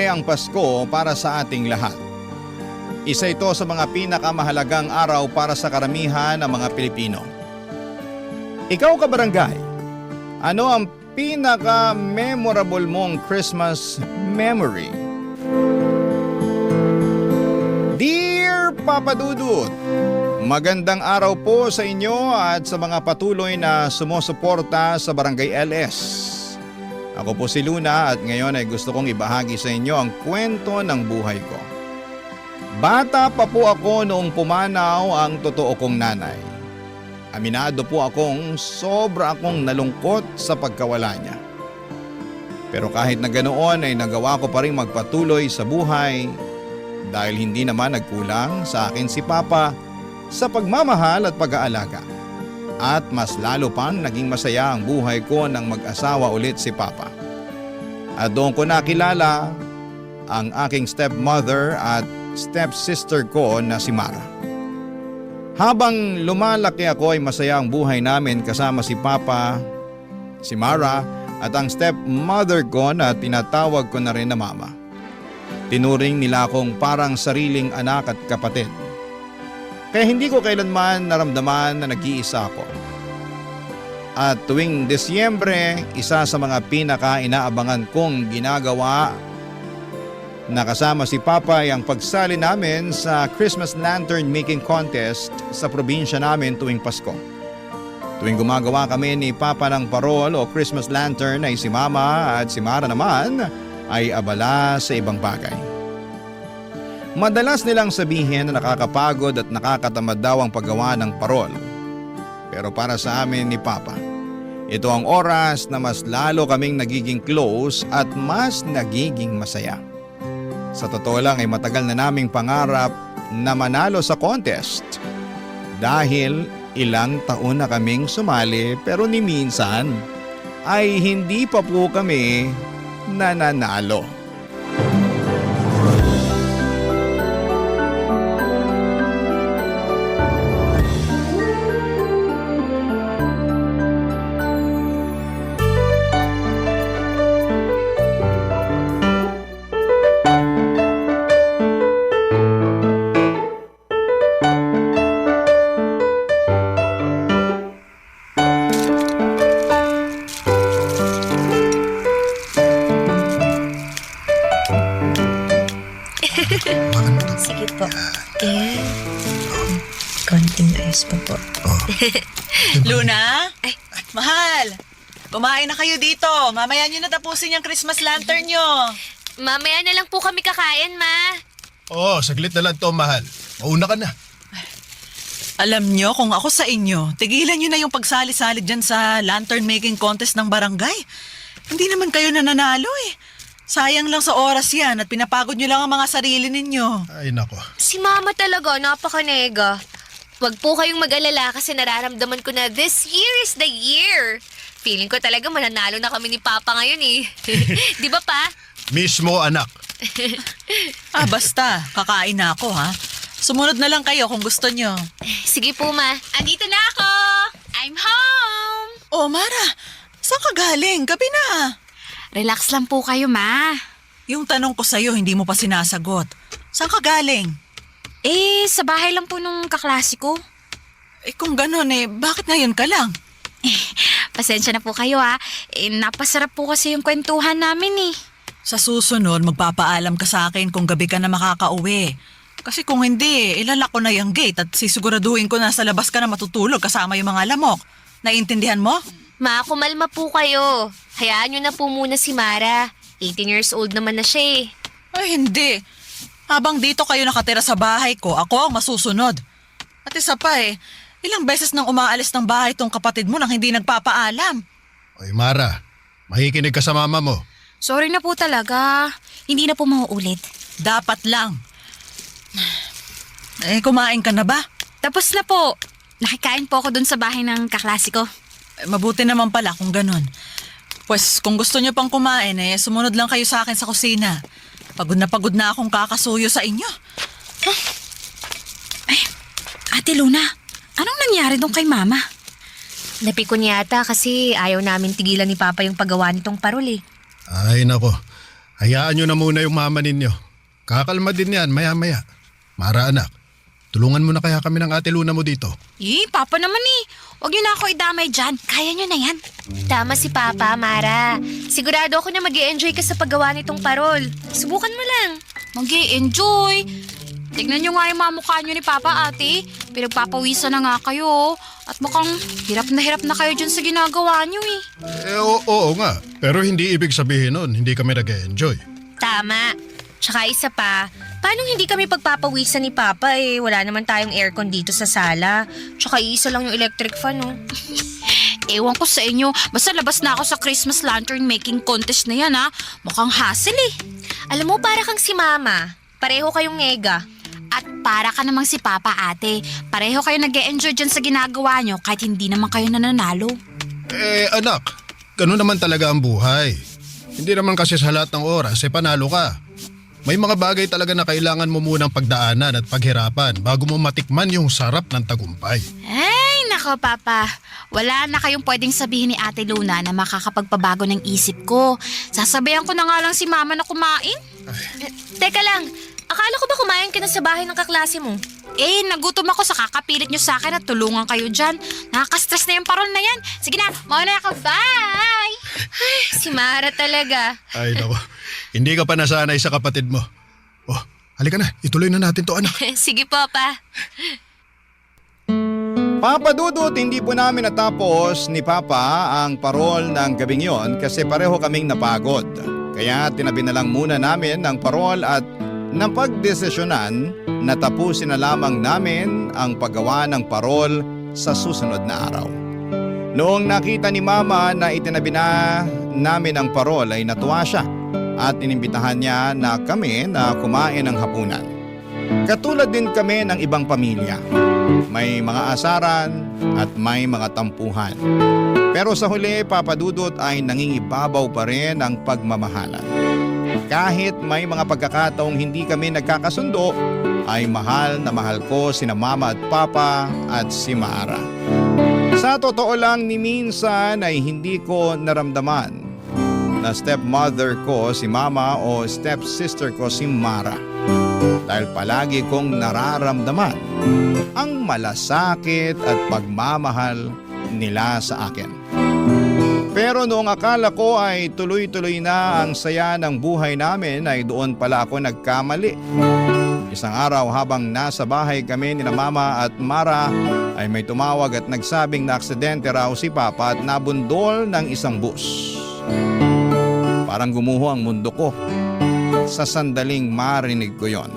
buhay ang Pasko para sa ating lahat. Isa ito sa mga pinakamahalagang araw para sa karamihan ng mga Pilipino. Ikaw kabarangay, ano ang pinaka-memorable mong Christmas memory? Dear Papa Dudut, magandang araw po sa inyo at sa mga patuloy na sumusuporta sa Barangay LS. Ako po si Luna at ngayon ay gusto kong ibahagi sa inyo ang kwento ng buhay ko. Bata pa po ako noong pumanaw ang totoo kong nanay. Aminado po akong sobra akong nalungkot sa pagkawala niya. Pero kahit na ganoon ay nagawa ko pa rin magpatuloy sa buhay dahil hindi naman nagkulang sa akin si Papa sa pagmamahal at pag-aalaga. At mas lalo pang naging masaya ang buhay ko nang mag-asawa ulit si Papa. At doon ko nakilala ang aking stepmother at stepsister ko na si Mara. Habang lumalaki ako ay masaya ang buhay namin kasama si Papa, si Mara at ang stepmother ko na tinatawag ko na rin na Mama. Tinuring nila akong parang sariling anak at kapatid. Kaya hindi ko kailanman naramdaman na nag-iisa ako. At tuwing Disyembre, isa sa mga pinaka-inaabangan kong ginagawa na kasama si Papa ay ang pagsali namin sa Christmas Lantern Making Contest sa probinsya namin tuwing Pasko. Tuwing gumagawa kami ni Papa ng parol o Christmas Lantern ay si Mama at si Mara naman ay abala sa ibang bagay. Madalas nilang sabihin na nakakapagod at nakakatamad daw ang paggawa ng parol. Pero para sa amin ni Papa, ito ang oras na mas lalo kaming nagiging close at mas nagiging masaya. Sa totoo lang ay matagal na naming pangarap na manalo sa contest. Dahil ilang taon na kaming sumali pero ni minsan ay hindi pa po kami nananalo. Sige po. Konting ice pa po. Luna? Ay, mahal. Kumain na kayo dito. Mamaya nyo na tapusin yung Christmas lantern nyo. Mamaya na lang po kami kakain, Ma. Oo, saglit na lang to, mahal. Mauna ka na. Alam nyo, kung ako sa inyo, tigilan nyo na yung pagsali-sali dyan sa lantern making contest ng barangay. Hindi naman kayo nananalo eh. Sayang lang sa oras yan at pinapagod nyo lang ang mga sarili ninyo. Ay, nako. Si Mama talaga, napakanega. Huwag po kayong mag-alala kasi nararamdaman ko na this year is the year. Feeling ko talaga mananalo na kami ni Papa ngayon eh. Di ba, Pa? Mismo, anak. Basta, kakain na ako ha. Sumunod na lang kayo kung gusto nyo. Sige po, Ma. Andito na ako! I'm home! Oh, Mara, saan ka galing? Gabi na. Relax lang po kayo, Ma. Yung tanong ko sa'yo, hindi mo pa sinasagot. Saan ka galing? Sa bahay lang po nung kaklase ko. Kung ganon bakit ngayon ka lang? Pasensya na po kayo ha. Napasarap po kasi yung kwentuhan namin eh. Sa susunod, magpapaalam ka sa akin kung gabi ka na makakauwi. Kasi kung hindi, ilalak ko na yung gate at sisiguraduhin ko na sa labas ka na matutulog kasama yung mga lamok. Naiintindihan mo? Ma, kumalma po kayo. Hayaan nyo na po muna si Mara. 18 years old naman na siya eh. Ay, hindi. Habang dito kayo nakatira sa bahay ko, ako ang masusunod. At isa pa ilang beses nang umaalis ng bahay tong kapatid mo nang hindi nagpapaalam. Oy, Mara, makikinig ka sa mama mo. Sorry na po talaga. Hindi na po mauulit. Dapat lang. Kumain ka na ba? Tapos na po. Nakikain po ako dun sa bahay ng kaklase ko. Mabuti naman pala kung ganun. Pues kung gusto niyo pang kumain sumunod lang kayo sa akin sa kusina. Pagod na akong kakasuyo sa inyo. Ay, Ate Luna, anong nangyari dun kay Mama? Napikon yata kasi ayaw namin tigilan ni Papa yung paggawa nitong parol eh. Ay, nako. Hayaan nyo na muna yung mama ninyo. Kakalma din yan, maya-maya. Mara anak, tulungan mo na kaya kami ng ate Luna mo dito. Papa naman eh. Huwag niyo na ako idamay dyan. Kaya niyo na yan. Tama si Papa, Mara. Sigurado ako na mag-i-enjoy ka sa paggawa nitong parol. Subukan mo lang. Mag-i-enjoy. Tignan niyo nga yung mga mukha niyo ni Papa, ate. Pinagpapawisan na nga kayo. At mukhang hirap na kayo dyan sa ginagawa niyo eh. Oo nga, pero hindi ibig sabihin nun, hindi kami nag-enjoy. Tama. Tsaka isa pa, paano hindi kami pagpapawisan ni Papa eh? Wala naman tayong aircon dito sa sala. Tsaka iisa lang yung electric fan, oh. Ewan ko sa inyo. Basta labas na ako sa Christmas lantern making contest na yan, ha. Mukhang hassle eh. Alam mo, para kang si Mama. Pareho kayong nega. At para ka namang si Papa, ate. Pareho kayo nag-e-enjoy dyan sa ginagawa nyo kahit hindi naman kayo nananalo. Anak, ganun naman talaga ang buhay. Hindi naman kasi sa lahat ng oras, panalo ka. May mga bagay talaga na kailangan mo munang pagdaanan at paghirapan bago mo matikman yung sarap ng tagumpay. Ay, nako Papa. Wala na kayong pwedeng sabihin ni Ate Luna na makakapagpabago ng isip ko. Sasabayan ko na nga lang si Mama na kumain. Teka lang, akala ko ba kumain ka na sa bahay ng kaklase mo? Nagutom ako sa kakapilit nyo sa akin at tulungan kayo dyan. Nakaka-stress na yung parol na yan. Sige na, mauna na ako. Bye! Si Mara talaga. Ay nako, hindi ka pa nasanay sa kapatid mo. Oh, halika na, ituloy na natin to anak. Sige po, Pa. Papa Dudut, hindi po namin natapos ni Papa ang parol ng gabing yon kasi pareho kaming napagod. Kaya tinabi na lang muna namin ang parol at napagdesisyonan na tapusin na lamang namin ang paggawa ng parol sa susunod na araw. Noong nakita ni Mama na itinabi na namin ang parol ay natuwa siya at inimbitahan niya na kami na kumain ng hapunan. Katulad din kami ng ibang pamilya. May mga asaran at may mga tampuhan. Pero sa huli, Papa Dudut, ay nangingibabaw pa rin ang pagmamahalan. Kahit may mga pagkakataong hindi kami nagkakasundo, ay mahal na mahal ko sina Mama at Papa at si Mara. Sa totoo lang ni minsan ay hindi ko naramdaman na stepmother ko si Mama o stepsister ko si Mara. Dahil palagi kong nararamdaman ang malasakit at pagmamahal nila sa akin. Pero noong akala ko ay tuloy-tuloy na ang saya ng buhay namin ay doon pala ako nagkamali. Isang araw habang nasa bahay kami nila Mama at Mara ay may tumawag at nagsabing na aksidente raw si Papa at nabundol ng isang bus. Parang gumuho ang mundo ko sa sandaling marinig ko yon.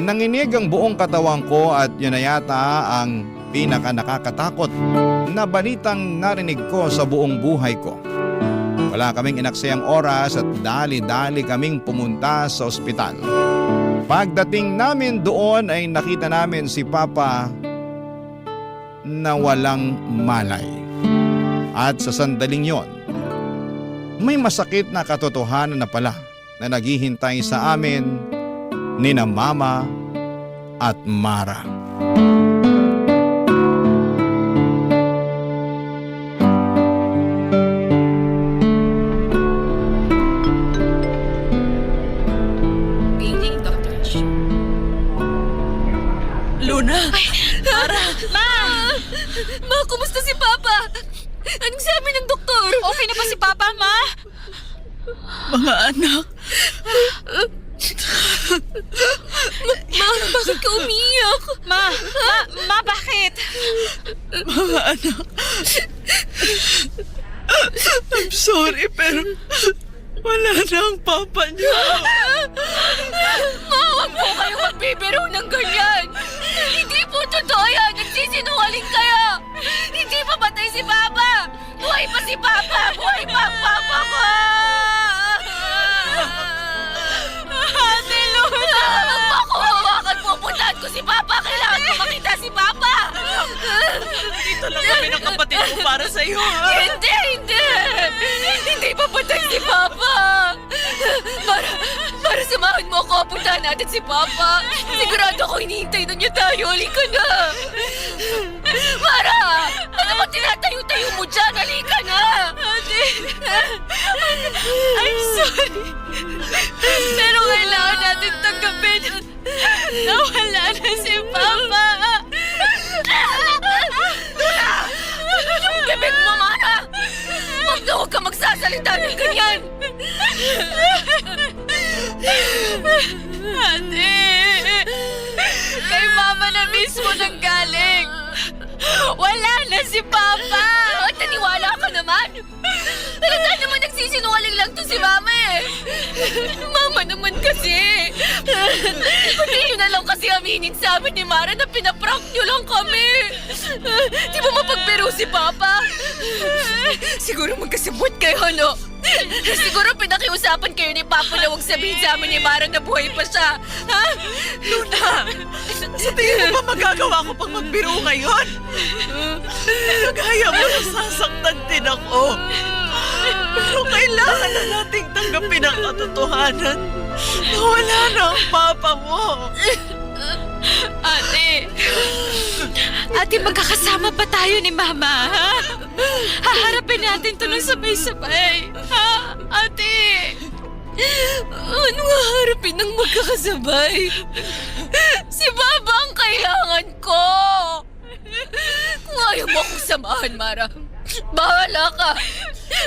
Nanginig ang buong katawan ko at yun na yata ang pinaka nakakatakot na balitang narinig ko sa buong buhay ko. Wala kaming inaksayang oras at dali-dali kaming pumunta sa ospital. Pagdating namin doon ay nakita namin si Papa na walang malay. At sa sandaling yon, may masakit na katotohanan na pala na naghihintay sa amin nina Mama at Mara. Luna! Ma, kumusta si Papa? Anong sabi ng doktor? Okay na ba si Papa, Ma? Mga anak, Ma, bakit ka umiyak? Ma, bakit? mga anak. I'm sorry, pero wala na ang papa niyo. Ma, huwag po kayong magbibiro ng ganyan. Hindi po totoo yan. Nagsisinungaling kayo. Hindi pa patay si Papa. Buhay pa si Papa. Buhay pa ang Papa ko. Ate Luna! Magpakuhawakan po. Puntahan ko si Papa. Kailangan ko makita si Papa. Dito lang kami ng kapatid ko para sa iyo, ha? Hindi! Hindi pa patay si Papa. Mara, Mara, samahan mo ako. Puntahan natin si Papa. Sigurado ako hinihintay na niya tayo. Halika na. Mara! Ano ba tinatayo-tayo mo dyan? Halika na! Ate! I'm sorry. Pero kailangan natin tanggapin na wala na si Papa. Luna! Yung bibig mo, Mara! Huwag ka magsasalita ng ganyan! Ate! Kay Mama na mismo nang galing! Wala na si Papa! At naniwala ka naman! Talaga naman nagsisinungaling lang to si Mama eh! Mama naman kasi! Hindi nyo na lang kasi aminin sa amin ni Mara na pinaprank nyo lang kami! Di ba mapagbiro si Papa? Siguro magkasabot kayo, no? Siguro pinakiusapan kayo ni Papa na huwag sabihin sa amin ni Mara na buhay pa siya. Ha? Luna, sa tingin mo ba magagawa ko pang magbiro ngayon? Nagaya mo na sasaktan din ako. Pero kailangan na nating tanggapin ang katotohanan na wala na ang papa mo. Ate! Ate, magkakasama pa tayo ni Mama, ha? Haharapin natin to ng sabay-sabay. Ha? Ate! Anong haharapin ng magkakasabay? Si Baba ang kailangan ko! Kung ayaw mo akong samahan, Mara, bahala ka.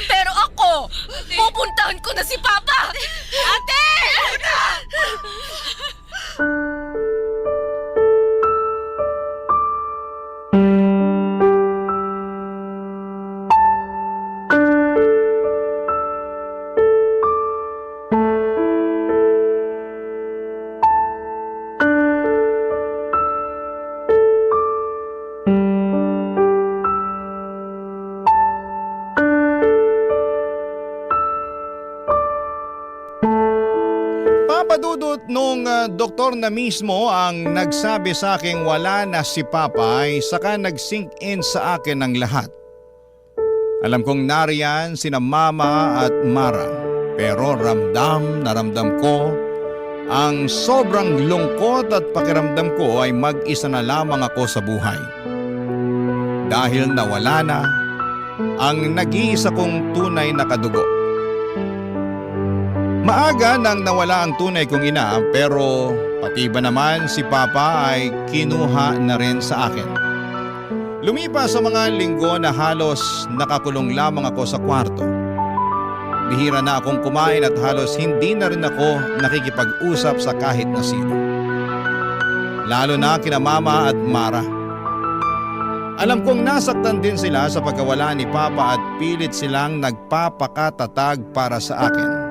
Pero ako, pupuntahan ko na si Papa! Ate! Papadudot nung doktor na mismo ang nagsabi sa akin wala na si Papa ay saka nag-sink in sa akin ang lahat. Alam kong nariyan sina Mama at Mara, pero ramdam na ramdam ko ang sobrang lungkot at pakiramdam ko ay mag-isa na lamang ako sa buhay. Dahil nawala na ang nag-iisa kong tunay na kadugo. Maaga nang nawala ang tunay kong ina pero pati ba naman si Papa ay kinuha na rin sa akin. Lumipas sa mga linggo na halos nakakulong lamang ako sa kwarto. Bihira na akong kumain at halos hindi na rin ako nakikipag-usap sa kahit na sino. Lalo na kina Mama at Mara. Alam kong nasaktan din sila sa pagkawala ni Papa at pilit silang nagpapakatatag para sa akin.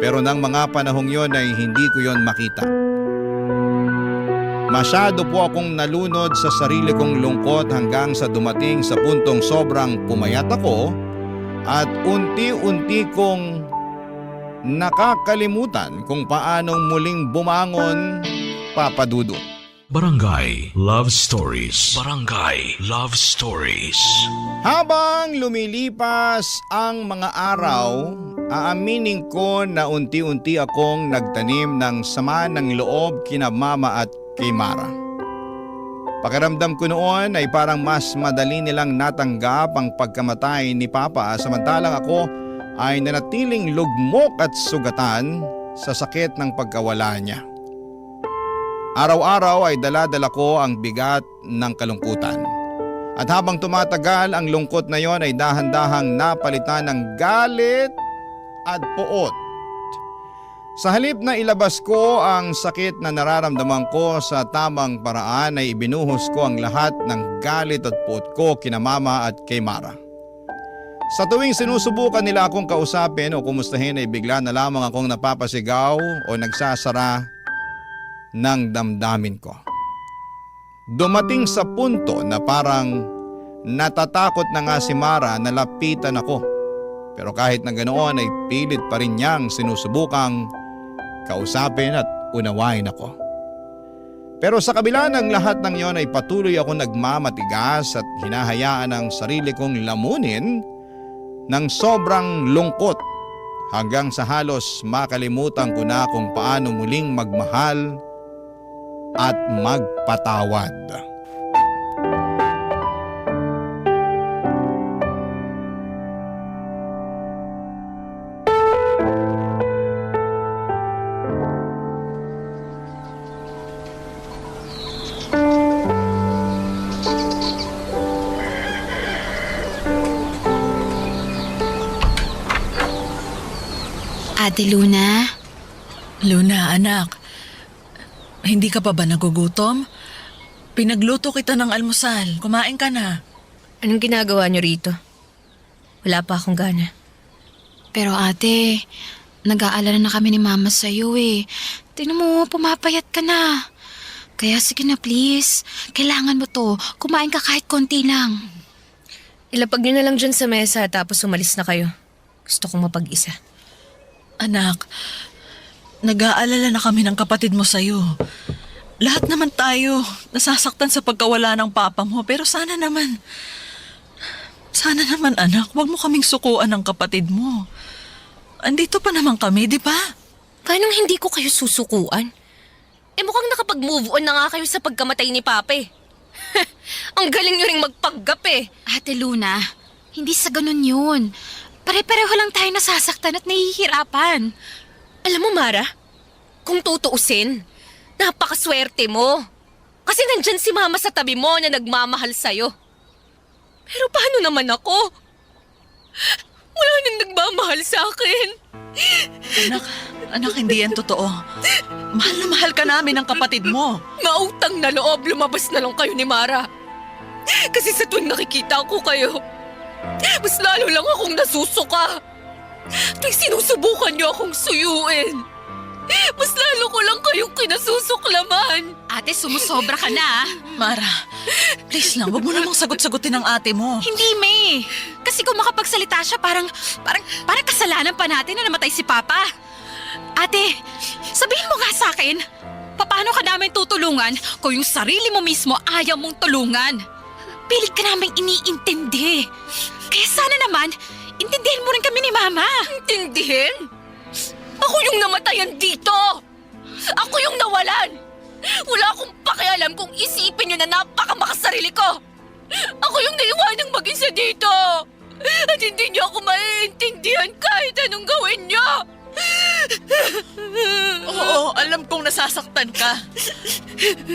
Pero nang mga panahong yon ay hindi ko yon makita. Masyado po akong nalunod sa sarili kong lungkot hanggang sa dumating sa puntong sobrang pumayat ako at unti-unti kong nakakalimutan kung paanong muling bumangon, Papa Dudut. Barangay Love Stories. Barangay Love Stories. Habang lumilipas ang mga araw, aaminin ko na unti-unti akong nagtanim ng sama ng loob kina Mama at kay Mara. Pakiramdam ko noon ay parang mas madali nilang natanggap ang pagkamatay ni Papa samantalang ako ay nanatiling lugmok at sugatan sa sakit ng pagkawala niya. Araw-araw ay dala-dala ko ang bigat ng kalungkutan. At habang tumatagal ang lungkot na yon ay dahan-dahang napalitan ng galit at poot. Sa halip na ilabas ko ang sakit na nararamdaman ko sa tamang paraan ay ibinuhos ko ang lahat ng galit at poot ko kina Mama at kay Mara. Sa tuwing sinusubukan nila akong kausapin o kumustahin ay bigla na lamang akong napapasigaw o nagsasara ng damdamin ko. Dumating sa punto na parang natatakot na nga si Mara na lapitan ako. Pero kahit na ganoon ay pilit pa rin niyang sinusubukang kausapin at unawain ako. Pero sa kabila ng lahat ng iyon ay patuloy ako nagmamatigas at hinahayaan ang sarili kong lamunin ng sobrang lungkot hanggang sa halos makalimutan ko na kung paano muling magmahal at magpatawad. Ate Luna, Luna, anak. Hindi ka pa ba nagugutom? Pinagluto kita ng almusal. Kumain ka na. anong ginagawa niyo rito? Wala pa akong gana. Pero ate, nag-aalala na kami ni Mama sa'yo eh. Tingnan mo, pumapayat ka na. Kaya sige na please, kailangan mo to. Kumain ka kahit konti lang. Ilapag niyo na lang dyan sa mesa tapos umalis na kayo. Gusto kong mapag-isa. Anak, nag-aalala na kami ng kapatid mo sa'yo. Lahat naman tayo nasasaktan sa pagkawala ng papa mo. Pero sana naman anak, wag mo kaming sukuan ng kapatid mo. Andito pa naman kami, di ba? Paano hindi ko kayo susukuan? Mukhang nakapag-move on na nga kayo sa pagkamatay ni Pape. Ang galing nyo ring magpaggap eh. Ate Luna, hindi sa ganun yun. Pare-pareho lang tayo nasasaktan at nahihirapan. Alam mo Mara, kung tutuusin, napakaswerte mo. Kasi nandyan si Mama sa tabi mo na nagmamahal sa'yo. Pero paano naman ako? Wala nang nagmamahal sa akin. Anak, hindi yan totoo. Mahal na mahal ka namin ng kapatid mo. Mautang na loob, lumabas na lang kayo ni Mara. Kasi sa tuwing nakikita ko kayo, mas lalo lang akong nasusuka. Tuwing sinusubukan niyo akong suyuin, mas lalo ko lang kayong kinasusuklaman. Ate, sumusobra ka na. Mara, please lang, wag mo namang sagot-sagutin ang ate mo. Hindi, May. Kasi kung makapagsalita siya, parang kasalanan pa natin na namatay si Papa. Ate, sabihin mo nga sa akin, paano ka namin tutulungan kung yung sarili mo mismo ayaw mong tulungan? Pilit ka naming iniintindi. Kaya sana naman, intindihin mo rin kami ni Mama. Intindihin? Ako yung namatayan dito! Ako yung nawalan! Wala akong pakialam kung isipin niyo na napakamakasarili ko! Ako yung naiwanang mag-isa dito! At hindi niyo ako maiintindihan kahit anong gawin niyo! Oo, alam kong nasasaktan ka.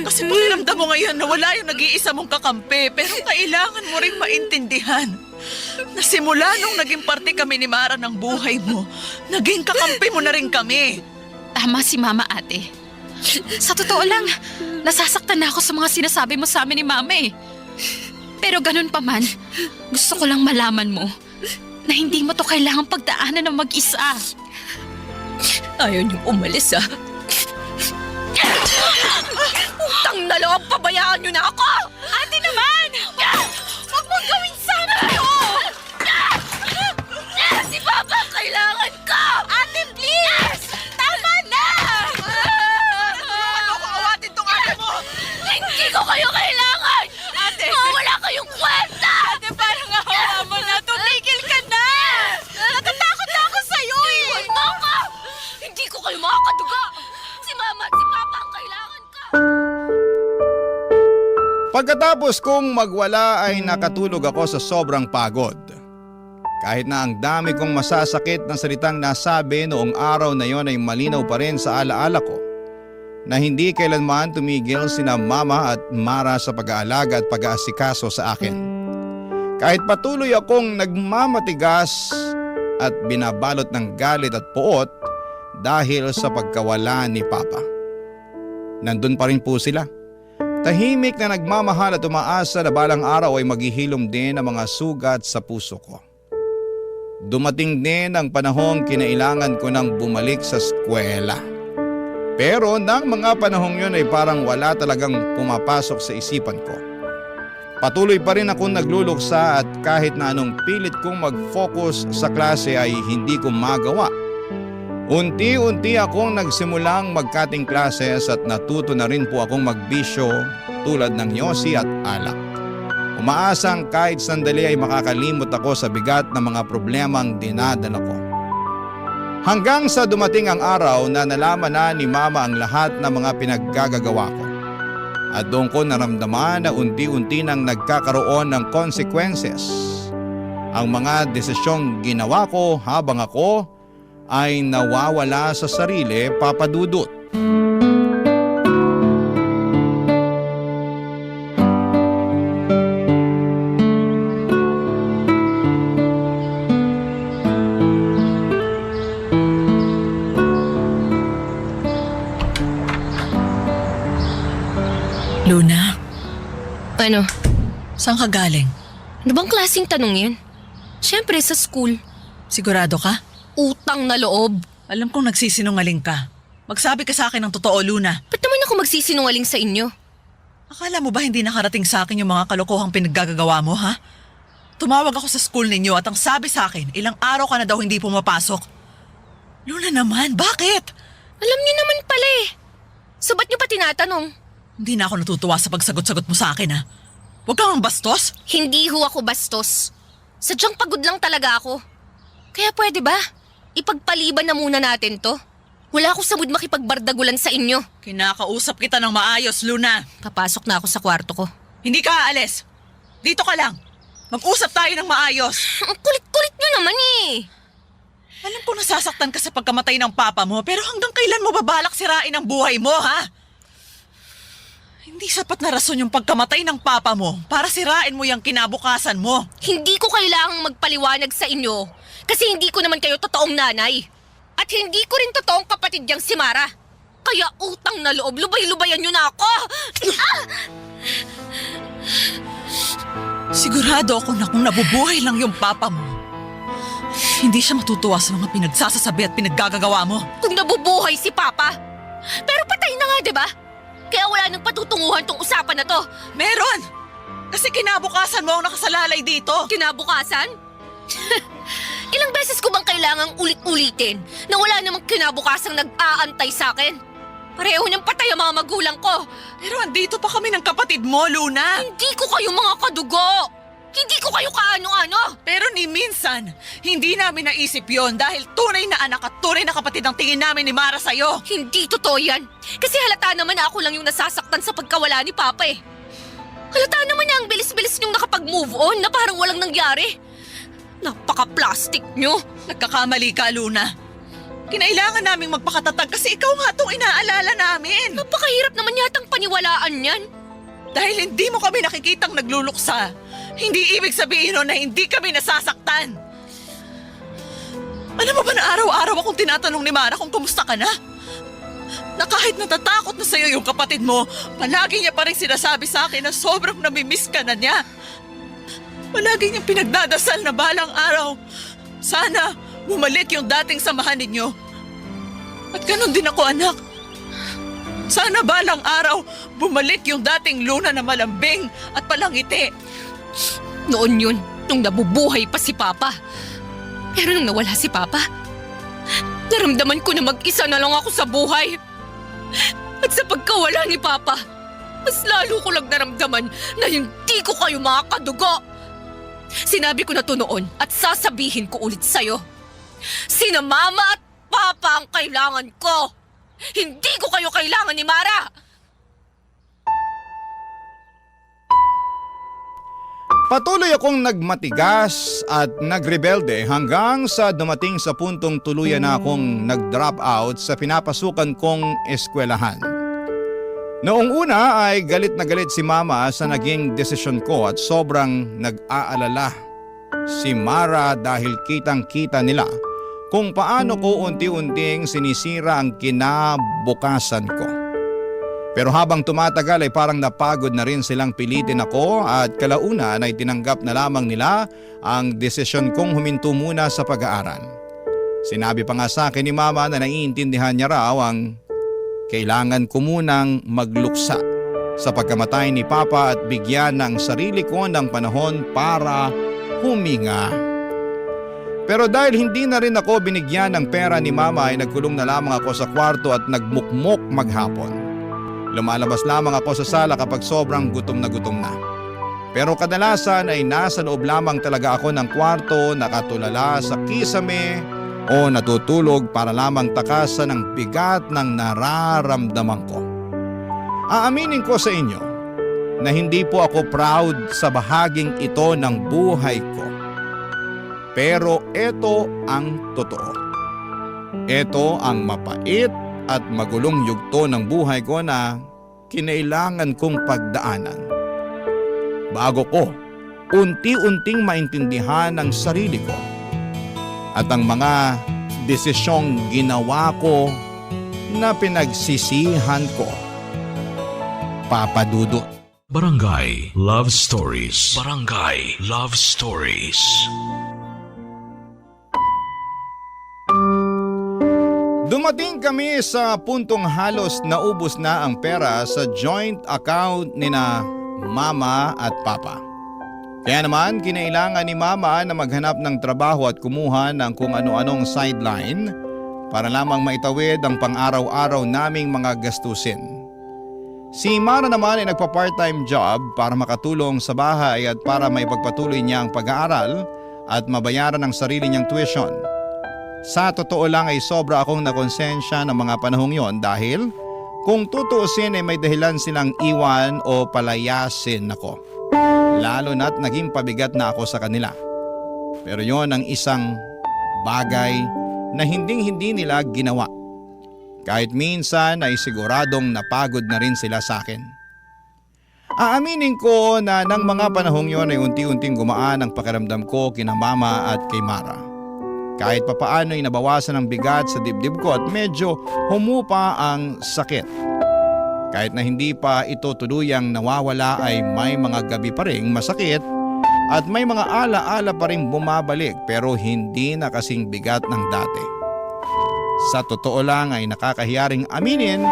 Kasi pakiramdam mo ngayon na wala yung nag-iisa mong kakampi. Pero kailangan mo rin maintindihan na simula nung naging parte kami ni Mara ng buhay mo, naging kakampi mo na rin kami. Tama si Mama, ate. Sa totoo lang, nasasaktan na ako sa mga sinasabi mo sa amin ni Mama eh. Pero ganun pa man, gusto ko lang malaman mo na hindi mo to kailangang pagdaanan ng mag-isa. Ayaw niyong umalis Utang na loob, pabayaan niyo na ako! Ate naman! Huwag mong gawin sana ito! Si Papa kailangan ko! Ate, please! Tama na! Ano ko awatin tong ate mo? Hindi ko kayo kailangan! Ate! Wala kayong kwenta! Ate, parang awa mo na. Tumigil ka na! Natatakot na ako sa'yo eh! Iwan mo ako! Hindi ko kayo makakaduga! Si Mama at si Papa ang kailangan ko! Pagkatapos kong magwala ay nakatulog ako sa sobrang pagod. Kahit na ang dami kong masasakit na salitang nasabi noong araw na yon ay malinaw pa rin sa alaala ko na hindi kailanman tumigil sina Mama at Mara sa pag-aalaga at pag-aasikaso sa akin. Kahit patuloy akong nagmamatigas at binabalot ng galit at puot dahil sa pagkawala ni Papa. Nandun pa rin po sila. Tahimik na nagmamahal at umaasa na balang araw ay maghihilom din ang mga sugat sa puso ko. Dumating din ang panahong kinailangan ko nang bumalik sa eskwela. Pero nang mga panahong yun ay parang wala talagang pumapasok sa isipan ko. Patuloy pa rin akong nagluluksa at kahit na anong pilit kong mag-focus sa klase ay hindi ko magawa. Unti-unti akong nagsimulang magkating klases at natuto na rin po akong magbisyo tulad ng yosi at alak. Umaasang kahit sandali ay makakalimot ako sa bigat ng mga problemang dinadala ko. Hanggang sa dumating ang araw na nalaman na ni Mama ang lahat ng mga pinaggagagawa ko. At doon ko naramdaman na unti-unti nang nagkakaroon ng consequences ang mga desisyong ginawa ko habang ako ay nawawala sa sarili, Papa Dudut. Luna, Ano? saan ka galing? Ano bang klaseng tanong yan? Siyempre sa school. Sigurado ka? Utang na loob. Alam kong nagsisinungaling ka. Magsabi ka sa akin ng totoo, Luna. Ba't naman ako magsisinungaling sa inyo? Akala mo ba hindi nakarating sa akin yung mga kalokohang pinaggagawa mo, ha? Tumawag ako sa school ninyo at ang sabi sa akin, ilang araw ka na daw hindi pumapasok. Luna naman, bakit? Alam niyo naman pala eh. So ba't niyo pa tinatanong? Hindi na ako natutuwa sa pagsagot-sagot mo sa akin, ha? Huwag kang bastos. Hindi ho ako bastos. Sadyang pagod lang talaga ako. Kaya pwede ba? Ipagpaliban na muna natin to. Wala ako sa mood makipagbardagulan sa inyo. Kinakausap kita ng maayos, Luna. Papasok na ako sa kwarto ko. Hindi ka aalis. Dito ka lang. Mag-usap tayo ng maayos. Ang kulit-kulit niyo naman eh. Alam ko nasasaktan ka sa pagkamatay ng papa mo, pero hanggang kailan mo babalak sirain ang buhay mo, ha? Hindi sapat na rason yung pagkamatay ng papa mo para sirain mo yung kinabukasan mo. Hindi ko kailangang magpaliwanag sa inyo kasi hindi ko naman kayo totoong nanay. At hindi ko rin totoong kapatid yang si Mara. Kaya utang na loob, lubay-lubayan nyo na ako! Ah! Sigurado ako na kung nabubuhay lang yung papa mo, hindi siya matutuwa sa mga pinagsasasabi at pinaggagawa mo. Kung nabubuhay si Papa. Pero patay na nga, di ba? Kaya wala nang patutunguhan tong usapan na to. Meron! Kasi kinabukasan mo ang nakasalalay dito. Kinabukasan? Ilang beses ko bang kailangang ulit-ulitin na wala namang kinabukasang nag-aantay sa akin? Pareho niyang patay ang mga magulang ko. Pero andito pa kami ng kapatid mo, Luna. Hindi ko kayo mga kadugo. Hindi ko kayo kaano-ano. Pero ni minsan, hindi namin naisip yon dahil tunay na anak at tunay na kapatid ang tingin namin ni Mara sa'yo. Hindi totoo yan. Kasi halata naman na ako lang yung nasasaktan sa pagkawala ni Papa eh. Halata naman na ang bilis-bilis niyong nakapag-move on na parang walang nangyari. Napaka-plastic niyo. Nagkakamali ka, Luna. Kinailangan naming magpakatatag kasi ikaw nga itong inaalala namin. Napakahirap naman yatang paniwalaan yan. Dahil hindi mo kami nakikitang nagluluksa, hindi ibig sabihin nun na hindi kami nasasaktan. Alam mo ba na araw-araw akong tinatanong ni Mara kung kumusta ka na? Na kahit natatakot na sa'yo yung kapatid mo, palagi niya pa rin sinasabi sa akin na sobrang namimiss ka na niya. Palagi niyang pinagdadasal na balang araw. Sana bumalik yung dating samahan ninyo. At ganun din ako, anak. Sana balang araw bumalik yung dating Luna na malambing at palangiti. Noon yun, nung nabubuhay pa si Papa. Pero nung nawala si Papa, naramdaman ko na mag-isa na lang ako sa buhay. At sa pagkawala ni Papa, mas lalo ko lang naramdaman na hindi ko kayo makakadugo. Sinabi ko na to noon at sasabihin ko ulit sa'yo. Sina Mama at Papa ang kailangan ko. Hindi ko kayo kailangan ni Mara. Patuloy akong nagmatigas at nagrebelde hanggang sa dumating sa puntong tuluyan na akong nag-drop out sa pinapasukan kong eskwelahan. Noong una ay galit na galit si Mama sa naging desisyon ko at sobrang nag-aalala si Mara dahil kitang-kita nila kung paano ko unti-unting sinisira ang kinabukasan ko. Pero habang tumatagal ay parang napagod na rin silang pilitin ako at kalaunan ay tinanggap na lamang nila ang desisyon kong huminto muna sa pag-aaral. Sinabi pa nga sa akin ni Mama na naiintindihan niya raw ang kailangan ko munang magluksa sa pagkamatay ni Papa at bigyan ng sarili ko ng panahon para huminga. Pero dahil hindi na rin ako binigyan ng pera ni Mama ay nagkulong na lamang ako sa kwarto at nagmukmok maghapon. Lumalabas lamang ako sa sala kapag sobrang gutom na gutom na. Pero kadalasan ay nasa loob lamang talaga ako ng kwarto nakatulala sa kisame o natutulog para lamang takasan ang bigat ng nararamdaman ko. Aaminin ko sa inyo na hindi po ako proud sa bahaging ito ng buhay ko. Pero ito ang totoo. Ito ang mapait at magulong yugto ng buhay ko na kinailangan kong pagdaanan. Bago ko unti-unting maintindihan ang sarili ko at ang mga desisyong ginawa ko na pinagsisihan ko. Papa Dudut. Barangay Love Stories. Barangay Love Stories. Dumating kami sa puntong halos naubos na ang pera sa joint account nina Mama at Papa. Kaya naman kinailangan ni Mama na maghanap ng trabaho at kumuha ng kung ano-anong sideline para lamang maitawid ang pang-araw-araw naming mga gastusin. Si Mara naman ay nagpa-part-time job para makatulong sa bahay at para maipagpatuloy niya ang pag-aaral at mabayaran ang sarili niyang tuition. Sa totoo lang ay sobra akong nakonsensya ng mga panahong yon dahil kung tutuusin ay may dahilan silang iwan o palayasin ako. Lalo na't naging pabigat na ako sa kanila. Pero yon ang isang bagay na hinding-hindi nila ginawa. Kahit minsan ay siguradong napagod na rin sila sa akin. Aaminin ko na nang mga panahong yon ay unti-unting gumaan ang pakiramdam ko kina Mama at kay Mara. Kahit papaano ay nabawasan ang bigat sa dibdib ko at medyo humupa ang sakit. Kahit na hindi pa ito tuluyang nawawala ay may mga gabi pa ring masakit at may mga ala-ala pa ring bumabalik pero hindi na kasing bigat ng dati. Sa totoo lang ay nakakahiyaring aminin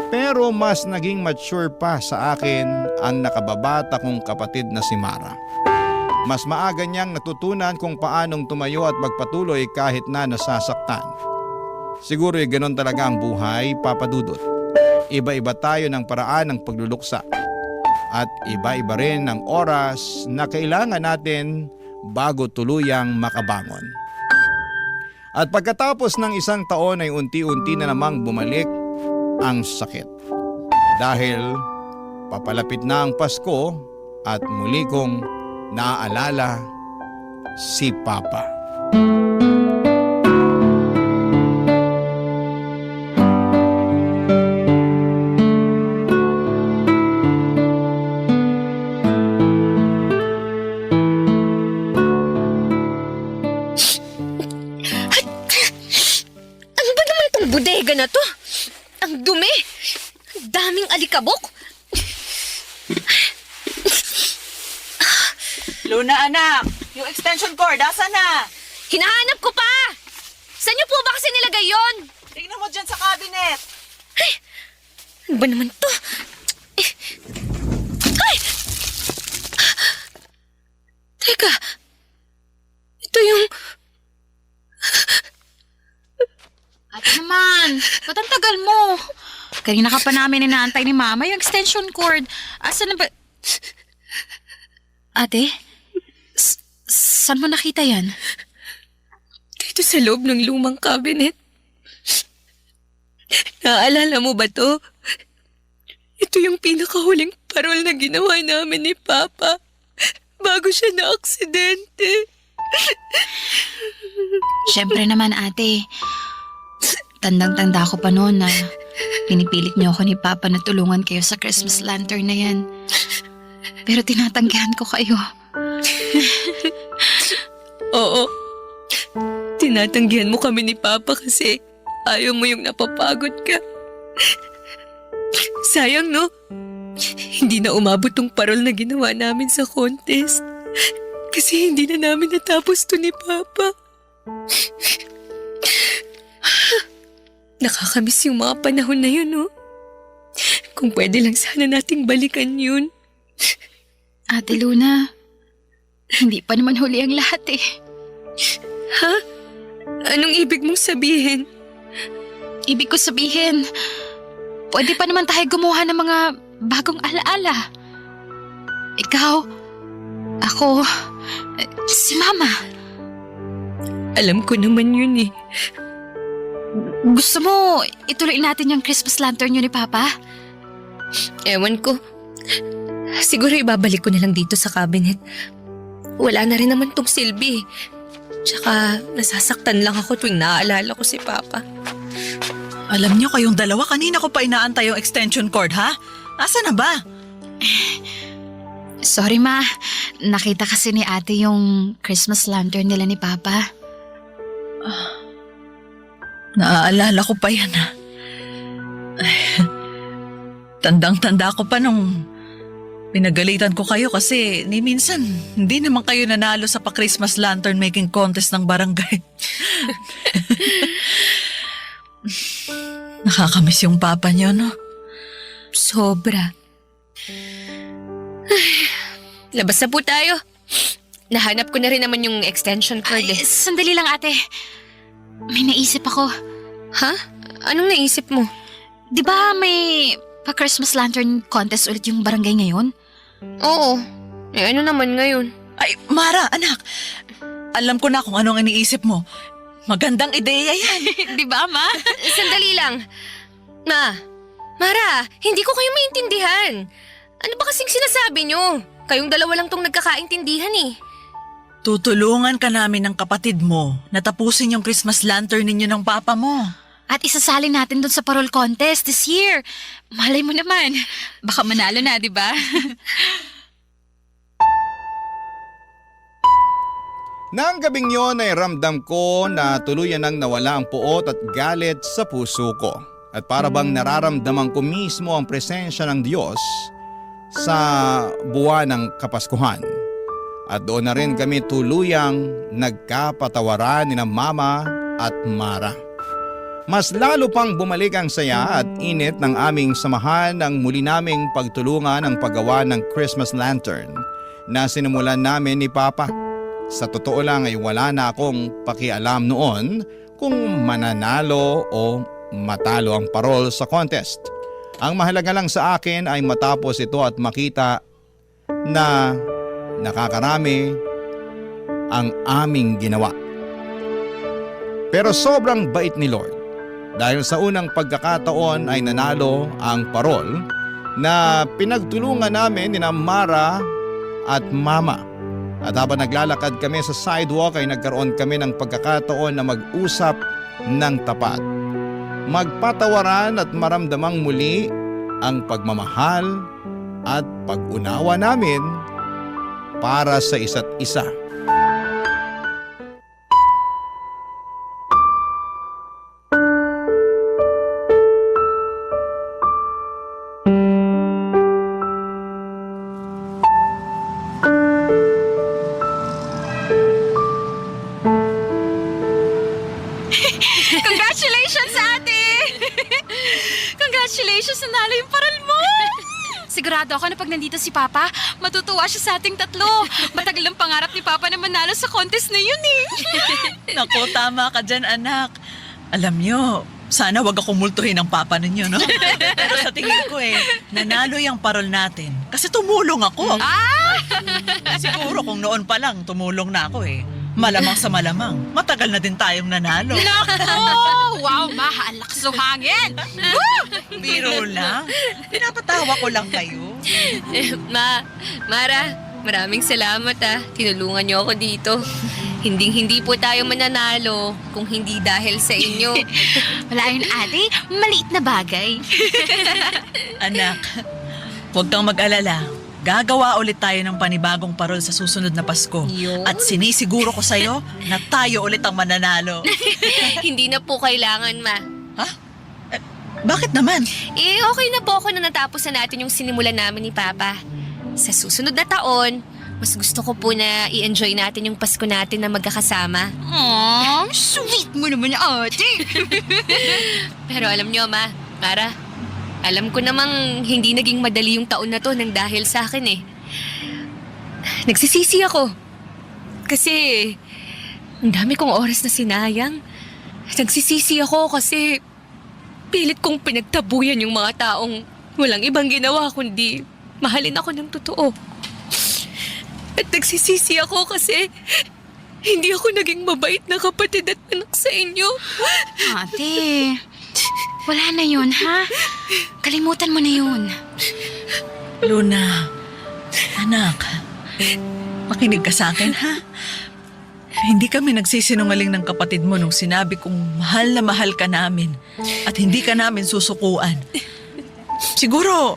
pero mas naging mature pa sa akin ang nakababata kong kapatid na si Mara. Mas maaga niyang natutunan kung paanong tumayo at magpatuloy kahit na nasasaktan. Siguro ay ganon talaga ang buhay, Papa Dudut. Iba-iba tayo ng paraan ng pagluluksa. At iba-iba rin ang oras na kailangan natin bago tuluyang makabangon. At pagkatapos ng isang taon ay unti-unti na namang bumalik ang sakit. Dahil papalapit na ang Pasko at muli kong naaalala si Papa. Ano ba naman itong bodega na to? Ang dumi! Ang daming alikabok! Luna anak, yung extension cord, asan na? Hinahanap ko pa! Saan niyo po ba kasi nilagay yon? Tingnan mo dyan sa cabinet. Ano ba naman to? Ay! Teka, ito yung... Ate naman, ba't ang tagal mo? Kanina ka pa namin inaantay ni Mama yung extension cord. Asan na ba... Ate, saan mo nakita yan? Dito sa loob ng lumang cabinet. Naaalala mo ba to? Ito yung pinakahuling parol na ginawa namin ni Papa bago siya na-aksidente. Siyempre naman ate, tandang-tanda ko pa noon na pinipilit niyo ako ni Papa na tulungan kayo sa Christmas lantern na yan. Pero tinatanggihan ko kayo. Oo. Tinatanggihan mo kami ni Papa kasi ayaw mo yung napapagod ka. Sayang, no? Hindi na umabot tong parol na ginawa namin sa contest. Kasi hindi na namin natapos to ni Papa. Nakakamiss yung mga panahon na yun, no? Kung pwede lang sana nating balikan yun. Ate Luna, hindi pa naman huli ang lahat eh. Ha? Anong ibig mong sabihin? Ibig ko sabihin, pwede pa naman tayo gumawa ng mga bagong alaala. Ikaw, ako, si Mama. Alam ko naman yun eh. Gusto mo ituloy natin yung Christmas lantern yun ni Papa? Ewan ko. Siguro ibabalik ko na lang dito sa cabinet. Wala na rin naman tong silbi. Tsaka nasasaktan lang ako tuwing naaalala ko si Papa. Alam niyo kayong dalawa, kanina ko pa inaantay yung extension cord, ha? Asa na ba? Sorry ma, nakita kasi ni ate yung Christmas lantern nila ni Papa. Naaalala ko pa yan, ha? Tandang-tanda ko pa nung pinagalitan ko kayo kasi ni minsan hindi naman kayo nanalo sa pa-Christmas lantern making contest ng barangay. Nakakamiss yung papa niyo, no? Sobra. Labas na po tayo. Nahanap ko na rin naman yung extension cord Ay, eh. sandali lang ate. May naisip ako. Ha? Anong naisip mo? Di ba may pa-Christmas lantern contest ulit yung barangay ngayon? Oo. Eh ano naman ngayon? Ay, Mara, anak. Alam ko na kung anong iniisip mo. Magandang ideya yan. Di ba ma? Sandali lang. Mara, hindi ko kayo maintindihan. Ano ba kasing sinasabi nyo? Kayong dalawa lang tong nagkakaintindihan eh. Tutulungan ka namin ng kapatid mo na tapusin yung Christmas lantern ninyo ng papa mo. At isasali natin doon sa parol contest this year. Malay mo naman. Baka manalo na, di ba? Nang gabing yon ay ramdam ko na tuluyan nang nawala ang puot at galit sa puso ko. At para bang nararamdaman ko mismo ang presensya ng Diyos sa buwan ng Kapaskuhan. At doon na rin kami tuluyang nagkapatawaran ni na Mama at Mara. Mas lalo pang bumalik ang saya at init ng aming samahan ng muli naming pagtulungan ang paggawa ng Christmas lantern na sinimulan namin ni Papa. Sa totoo lang ay wala na akong pakialam noon kung mananalo o matalo ang parol sa contest. Ang mahalaga lang sa akin ay matapos ito at makita na nakakarami ang aming ginawa. Pero sobrang bait ni Lord dahil sa unang pagkakataon ay nanalo ang parol na pinagtulungan namin ni Mara at Mama. At habang naglalakad kami sa sidewalk ay nagkaroon kami ng pagkakataon na mag-usap ng tapat. Magpatawaran at maramdamang muli ang pagmamahal at pag-unawa namin para sa isa't isa. Congratulations, ate! Congratulations, nanalo yung paral mo! Sigurado ako na pag nandito si Papa, matutuwa siya sa ating tatlo. Matagal ang pangarap ni Papa na manalo sa contest na yun eh. Naku, tama ka dyan, anak. Alam nyo, sana wag akong multuhin ng papa ninyo, no? Pero sa tingin ko nanalo yung parol natin. Kasi tumulong ako. Siguro kung noon pa lang, tumulong na ako Malamang sa malamang, matagal na din tayong nanalo. Nako! Wow, ma, ang lakas ng hangin! Biro lang. Pinapatawa ko lang kayo. Mara, maraming salamat Tinulungan niyo ako dito. Hindi po tayo mananalo kung hindi dahil sa inyo. Wala yun, ate. Maliit na bagay. Anak, huwag kang mag-alala. Gagawa ulit tayo ng panibagong parol sa susunod na Pasko. Yun. At sinisiguro ko sa'yo na tayo ulit ang mananalo. Hindi na po kailangan, Ma. Ha? Bakit naman? Okay na po ako na natapos na natin yung sinimulan namin ni Papa. Sa susunod na taon, mas gusto ko po na i-enjoy natin yung Pasko natin na magkakasama. Aww, sweet mo naman, ate. Pero alam nyo, Mara, alam ko namang hindi naging madali yung taon na to nang dahil sa akin Nagsisisi ako. Kasi ang dami kong oras na sinayang. Nagsisisi ako kasi pilit kong pinagtabuyan yung mga taong walang ibang ginawa kundi mahalin ako ng totoo. At nagsisisi ako kasi Hindi ako naging mabait na kapatid at anak sa inyo. Ate, wala na yun, ha? Kalimutan mo na yun. Luna, anak, makinig ka sa akin, ha? Hindi kami nagsisinungaling ng kapatid mo nung sinabi kong mahal na mahal ka namin at hindi ka namin susukuan. Siguro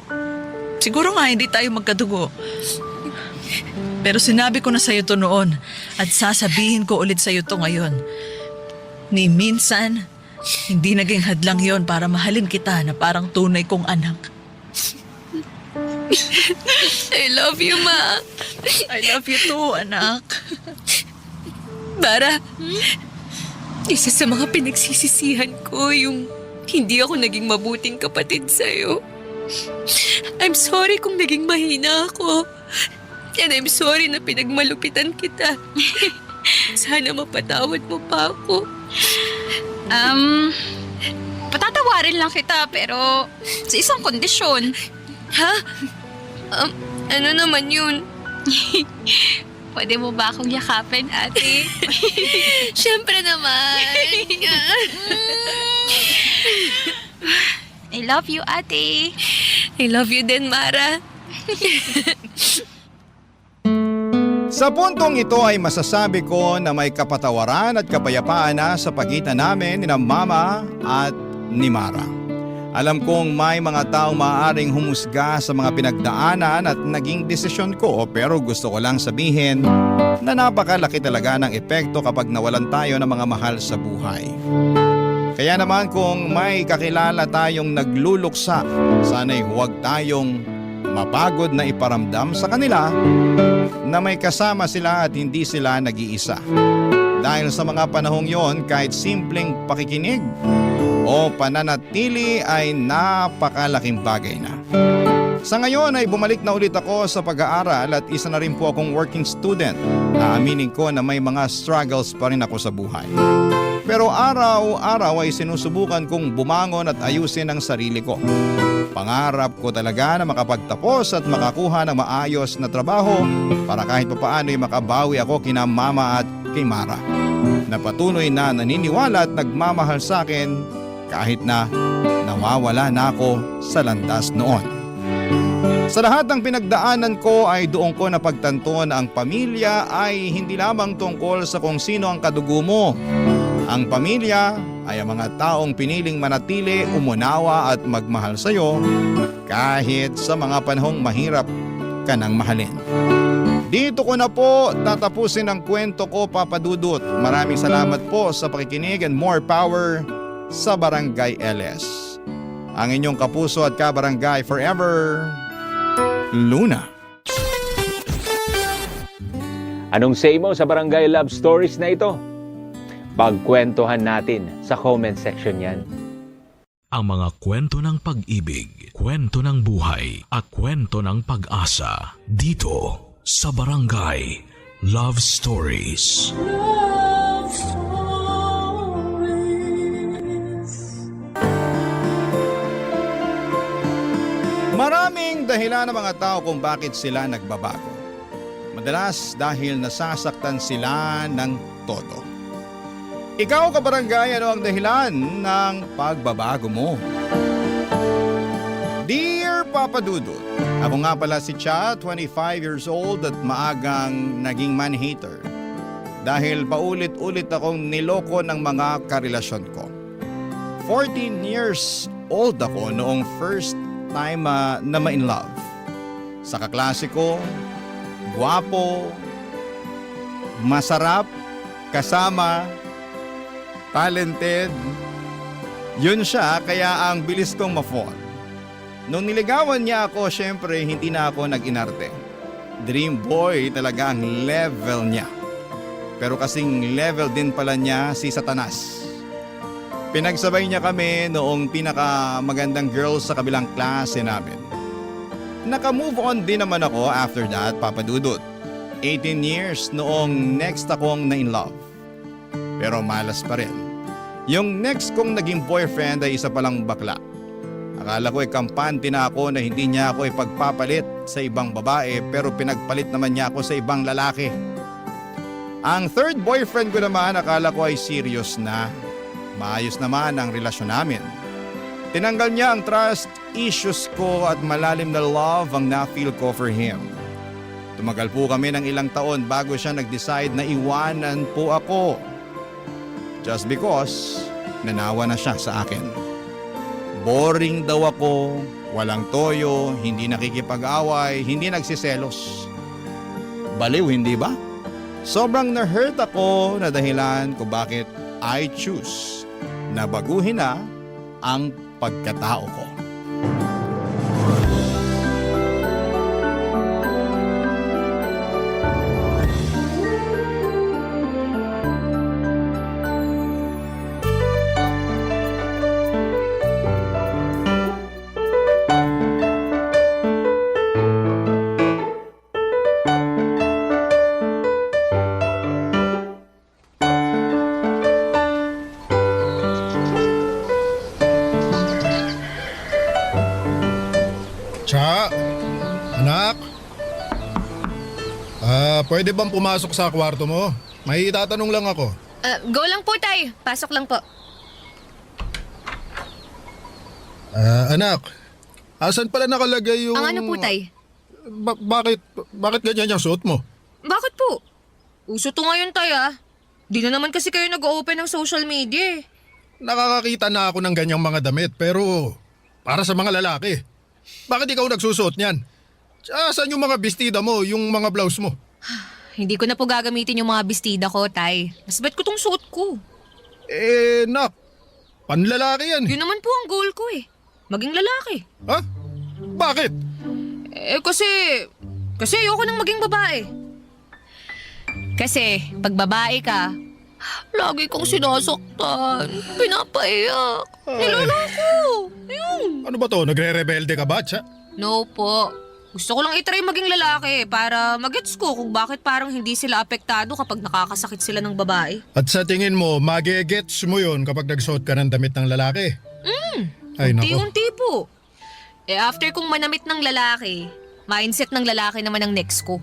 nga hindi tayo magkadugo. Pero sinabi ko na sa'yo to noon at sasabihin ko ulit sa'yo to ngayon. Ni minsan, hindi naging hadlang yon para mahalin kita na parang tunay kong anak. I love you, Ma. I love you too, anak. Bara, isa sa mga pinagsisisihan ko yung hindi ako naging mabuting kapatid sa'yo. I'm sorry kung naging mahina ako. And I'm sorry na pinagmalupitan kita. Sana mapatawad mo pa ako. Patatawarin lang kita pero sa isang kondisyon. Ha? Ano naman yun? Pwede mo ba akong yakapin, ate? Siyempre naman. I love you, ate. I love you din, Mara. Sa puntong ito ay masasabi ko na may kapatawaran at kapayapaan na sa pagitan namin ni Mama at ni Mara. Alam kong may mga taong maaaring humusga sa mga pinagdaanan at naging desisyon ko, pero gusto ko lang sabihin na napakalaki talaga ng epekto kapag nawalan tayo ng mga mahal sa buhay. Kaya naman kung may kakilala tayong nagluluksa, sana'y huwag tayong mapagod na iparamdam sa kanila na may kasama sila at hindi sila nag-iisa. Dahil sa mga panahong yon, kahit simpleng pakikinig o pananatili ay napakalaking bagay na. Sa ngayon ay bumalik na ulit ako sa pag-aaral at isa na rin po akong working student. Aaminin ko na may mga struggles pa rin ako sa buhay. Pero araw-araw ay sinusubukan kong bumangon at ayusin ang sarili ko. Pangarap ko talaga na makapagtapos at makakuha ng maayos na trabaho para kahit papaano ay makabawi ako kina Mama at kay Mara, na patuloy na naniniwala at nagmamahal sa akin kahit na nawawala na ako sa landas noon. Sa lahat ng pinagdaanan ko ay doon ko napagtanto na ang pamilya ay hindi lamang tungkol sa kung sino ang kadugo mo. Ang pamilya ay ang mga taong piniling manatili, umunawa at magmahal sa iyo kahit sa mga panahong mahirap ka nang mahalin. Dito ko na po tatapusin ang kwento ko, Papa Dudut. Maraming salamat po sa pakikinig and more power sa Barangay LS. Ang inyong kapuso at kabarangay forever, Luna. Anong say mo sa Barangay Love Stories na ito? Pagkwentuhan natin sa comment section yan. Ang mga kwento ng pag-ibig, kwento ng buhay, at kwento ng pag-asa dito sa Barangay Love Stories. Love Stories. Maraming dahilan ng mga tao kung bakit sila nagbabago. Madalas dahil nasasaktan sila ng todo. Ikaw, kabarangay, ano ang dahilan ng pagbabago mo? Dear Papa Dudut, ako nga pala si Cha, 25 years old at maagang naging man-hater. Dahil paulit-ulit akong niloko ng mga karelasyon ko. 14 years old ako noong first time na ma-in love. Sa kaklase ko, gwapo, masarap, kasama, talented. Yun siya, kaya ang bilis kong ma-fall. Nung niligawan niya ako, syempre hindi na ako nag-inarte. Dream boy talaga ang level niya. Pero kasing level din pala niya si Satanas. Pinagsabay niya kami noong pinakamagandang girls sa kabilang klase namin. Naka-move on din naman ako after that, Papa Dudut. 18 years noong next akong na-in-love. Pero malas pa rin. Yung next kong naging boyfriend ay isa palang bakla. Akala ko ay kampante na ako na hindi niya ako ipagpapalit sa ibang babae, pero pinagpalit naman niya ako sa ibang lalaki. Ang third boyfriend ko naman akala ko ay serious na. Maayos naman ang relasyon namin. Tinanggal niya ang trust issues ko at malalim na love ang na-feel ko for him. Tumagal po kami ng ilang taon bago siya nag-decide na iwanan po ako. Just because nanawa na siya sa akin. Boring daw ako, walang toyo, hindi nakikipag-away, hindi nagsiselos. Baliw, hindi ba? Sobrang na-hurt ako na dahilan kung bakit I choose na baguhin na ang pagkatao ko. Cha, anak. Pwede bang pumasok sa kwarto mo? May itatanong lang ako. Go lang po, Tay. Pasok lang po. Anak, asan pala nakalagay yung... Ang ano po, Tay? Bakit ganyan yung suot mo? Bakit po? Uso to ngayon, Tay, ah. Di na naman kasi kayo nag-open ng social media eh. Nakakakita na ako ng ganyang mga damit pero para sa mga lalaki. Bakit ikaw nagsusuot niyan? Saan yung mga bestida mo, yung mga blouse mo? Hindi ko na po gagamitin yung mga bestida ko, Tay. Mas bet ko tong suot ko. Nak, panlalaki yan. Yun naman po ang goal ko eh. Maging lalaki. Ha? Bakit? Kasi ayoko nang maging babae. Kasi pag babae ka, lagi kong sinasaktan, pinapaiyak, niloloko. Ayun. Ano ba to? Nagre-rebelde ka ba, Cha? No po. Gusto ko lang itry maging lalaki para magets ko kung bakit parang hindi sila apektado kapag nakakasakit sila ng babae. At sa tingin mo, magigets mo yun kapag nagsuot ka ng damit ng lalaki? Ay, nako. Unti-unti po. After kong manamit ng lalaki, mindset ng lalaki naman ang next ko.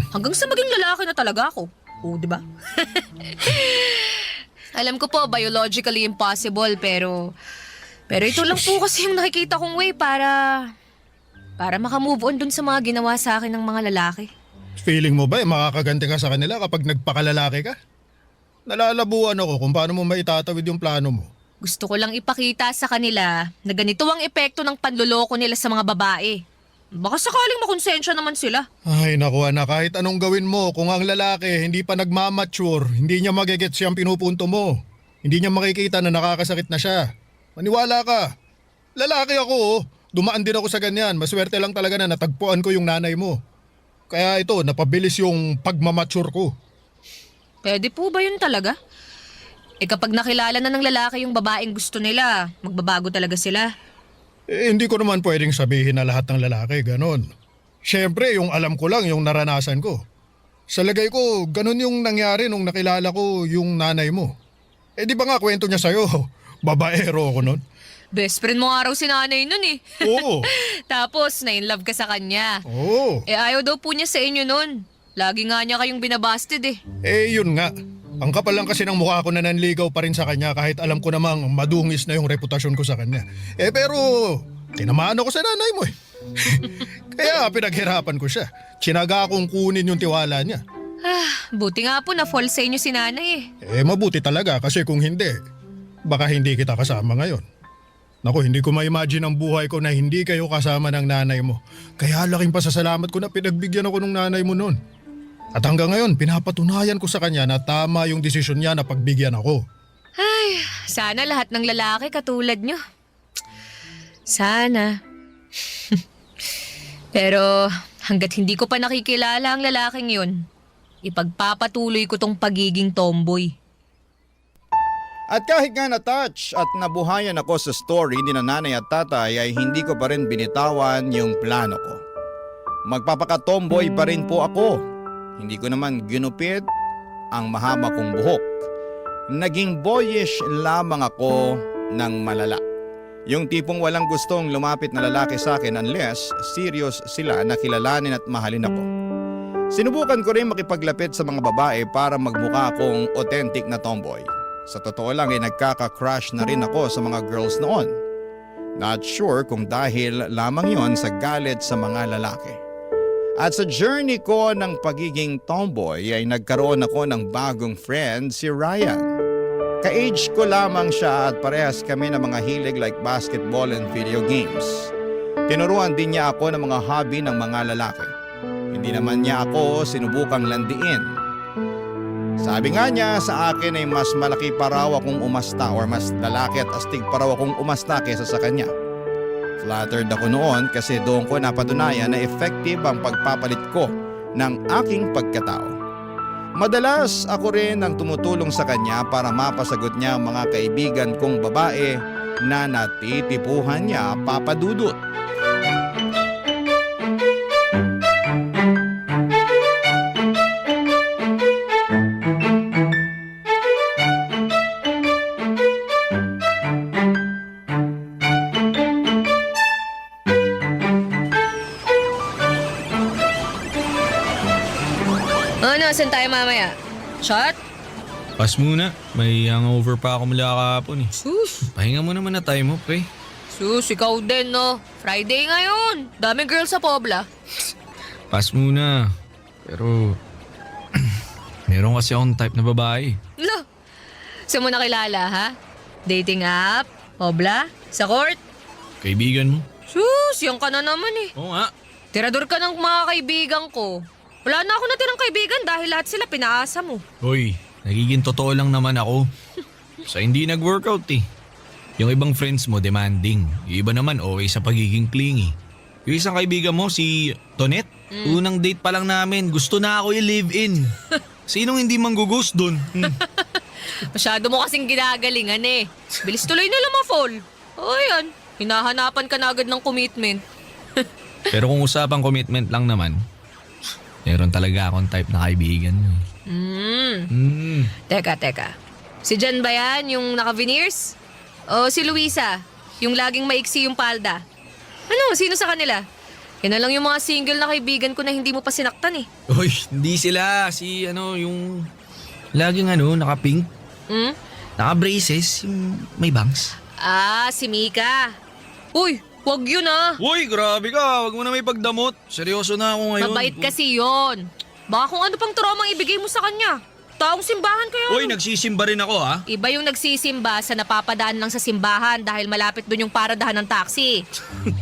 Hanggang sa maging lalaki na talaga ako. Oo, di ba? Alam ko po, biologically impossible, pero ito lang po kasi yung nakikita kong way para makamove on dun sa mga ginawa sa akin ng mga lalaki. Feeling mo ba makakaganti ka sa kanila kapag nagpakalalaki ka? Nalalabuan ako kung paano mo maitatawid yung plano mo. Gusto ko lang ipakita sa kanila na ganito ang epekto ng panloloko nila sa mga babae. Baka sakaling makonsensya naman sila. Ay naku anak, kahit anong gawin mo, kung ang lalaki hindi pa nagmamature, hindi niya magigets yung pinupunto mo. Hindi niya makikita na nakakasakit na siya. Maniwala ka. Lalaki ako oh. Dumaan din ako sa ganyan. Maswerte lang talaga na natagpuan ko yung nanay mo. Kaya ito, napabilis yung pagmamature ko. Pwede po ba yun talaga? Kapag nakilala na ng lalaki yung babaeng gusto nila, magbabago talaga sila. Hindi ko naman pwedeng sabihin na lahat ng lalaki ganon. Siyempre, yung alam ko lang, yung naranasan ko. Sa lagay ko, ganon yung nangyari nung nakilala ko yung nanay mo. Di ba nga kwento niya sa'yo, babaero ako nun? Best friend mo nga raw si nanay nun eh. Oo. Tapos, na-inlove ka sa kanya. Oo. Ayaw daw po niya sa inyo nun. Lagi nga niya kayong binabasted eh. Yun nga. Ang kapal lang kasi ng mukha ko na nanligaw pa rin sa kanya kahit alam ko namang madungis na yung reputasyon ko sa kanya. Pero, tinamaan ako sa nanay mo eh. Kaya pinaghirapan ko siya. Tsinaga akong kunin yung tiwala niya. Buti nga po na fall sa inyo si nanay eh. Mabuti talaga kasi kung hindi, baka hindi kita kasama ngayon. Naku, hindi ko ma-imagine ang buhay ko na hindi kayo kasama ng nanay mo. Kaya laking pasasalamat ko na pinagbigyan ako ng nanay mo noon. At hanggang ngayon, pinapatunayan ko sa kanya na tama yung desisyon niya na pagbigyan ako. Ay, sana lahat ng lalaki katulad nyo. Sana. Pero hanggat hindi ko pa nakikilala ang lalaking yun, ipagpapatuloy ko tong pagiging tomboy. At kahit nga na-touch at nabuhayan ako sa story ni nanay at tatay ay hindi ko pa rin binitawan yung plano ko. Magpapaka-tomboy pa rin po ako. Hindi ko naman ginupit ang mahaba kong buhok. Naging boyish lamang ako ng malala. Yung tipong walang gustong lumapit na lalaki sa akin unless serious sila na kilalanin at mahalin ako. Sinubukan ko rin makipaglapit sa mga babae para magmukha akong authentic na tomboy. Sa totoo lang ay nagkaka-crush na rin ako sa mga girls noon. Not sure kung dahil lamang yon sa galit sa mga lalaki. At sa journey ko ng pagiging tomboy ay nagkaroon ako ng bagong friend, si Ryan. Ka-age ko lamang siya at parehas kami ng mga hilig like basketball and video games. Tinuruan din niya ako ng mga hobby ng mga lalaki. Hindi naman niya ako sinubukang landiin. Sabi nga niya sa akin ay mas malaki pa raw akong umasta or mas lalaki at astig pa raw akong umasta kesa sa kanya. Flattered ako noon kasi doon ko napatunayan na effective ang pagpapalit ko ng aking pagkatao. Madalas ako rin ang tumutulong sa kanya para mapasagot niya ang mga kaibigan kong babae na natitipuhan niya, Papa Dudut. Ano, saan tayo mamaya? Shot? Pas muna. May hangover pa ako mula kahapon eh. Sus, Pahinga mo naman na tayo mo, pre. ikaw din, no? Friday ngayon. Daming girls sa Pobla. Pas muna. Pero, meron kasi akong type na babae. Lo, saan mo nakilala, ha? Dating app? Pobla? Sa court? Kaibigan mo? Sus, yan ka na naman eh. Oo nga. Tirador ka ng mga kaibigan ko. Wala na ako natirang kaibigan dahil lahat sila pinaasa mo. Hoy, nagiging totoo lang naman ako. Sa hindi nag-workout eh. Yung ibang friends mo demanding. Yung iba naman okay sa pagiging clingy. Yung isang kaibigan mo, si Tonet, unang date pa lang namin, gusto na ako i-live-in. Sinong hindi manggugust dun? Masyado mo kasing ginagalingan eh. Bilis tuloy nila ma-fall. O yan, hinahanapan ka na agad ng commitment. Pero kung usapang commitment lang naman, meron talaga akong type na kaibigan mo. Teka. Si Jan ba yan, yung naka-veneers? O si Luisa, yung laging maiksi yung palda? Ano, sino sa kanila? Yan na lang yung mga single na kaibigan ko na hindi mo pa sinaktan eh. Uy, hindi sila. Si yung laging naka-pink, Hmm? naka-braces, yung may bangs. Ah, si Mika. Uy, wag yun ah. Uy, grabe ka. Wag mo na may pagdamot. Seryoso na ako ngayon. Mabait kasi yon. Baka kung ano pang traumang ibigay mo sa kanya. Taong simbahan kaya. Uy, nagsisimba rin ako ha. Iba yung nagsisimba sa napapadaan lang sa simbahan dahil malapit doon yung paradahan ng taxi.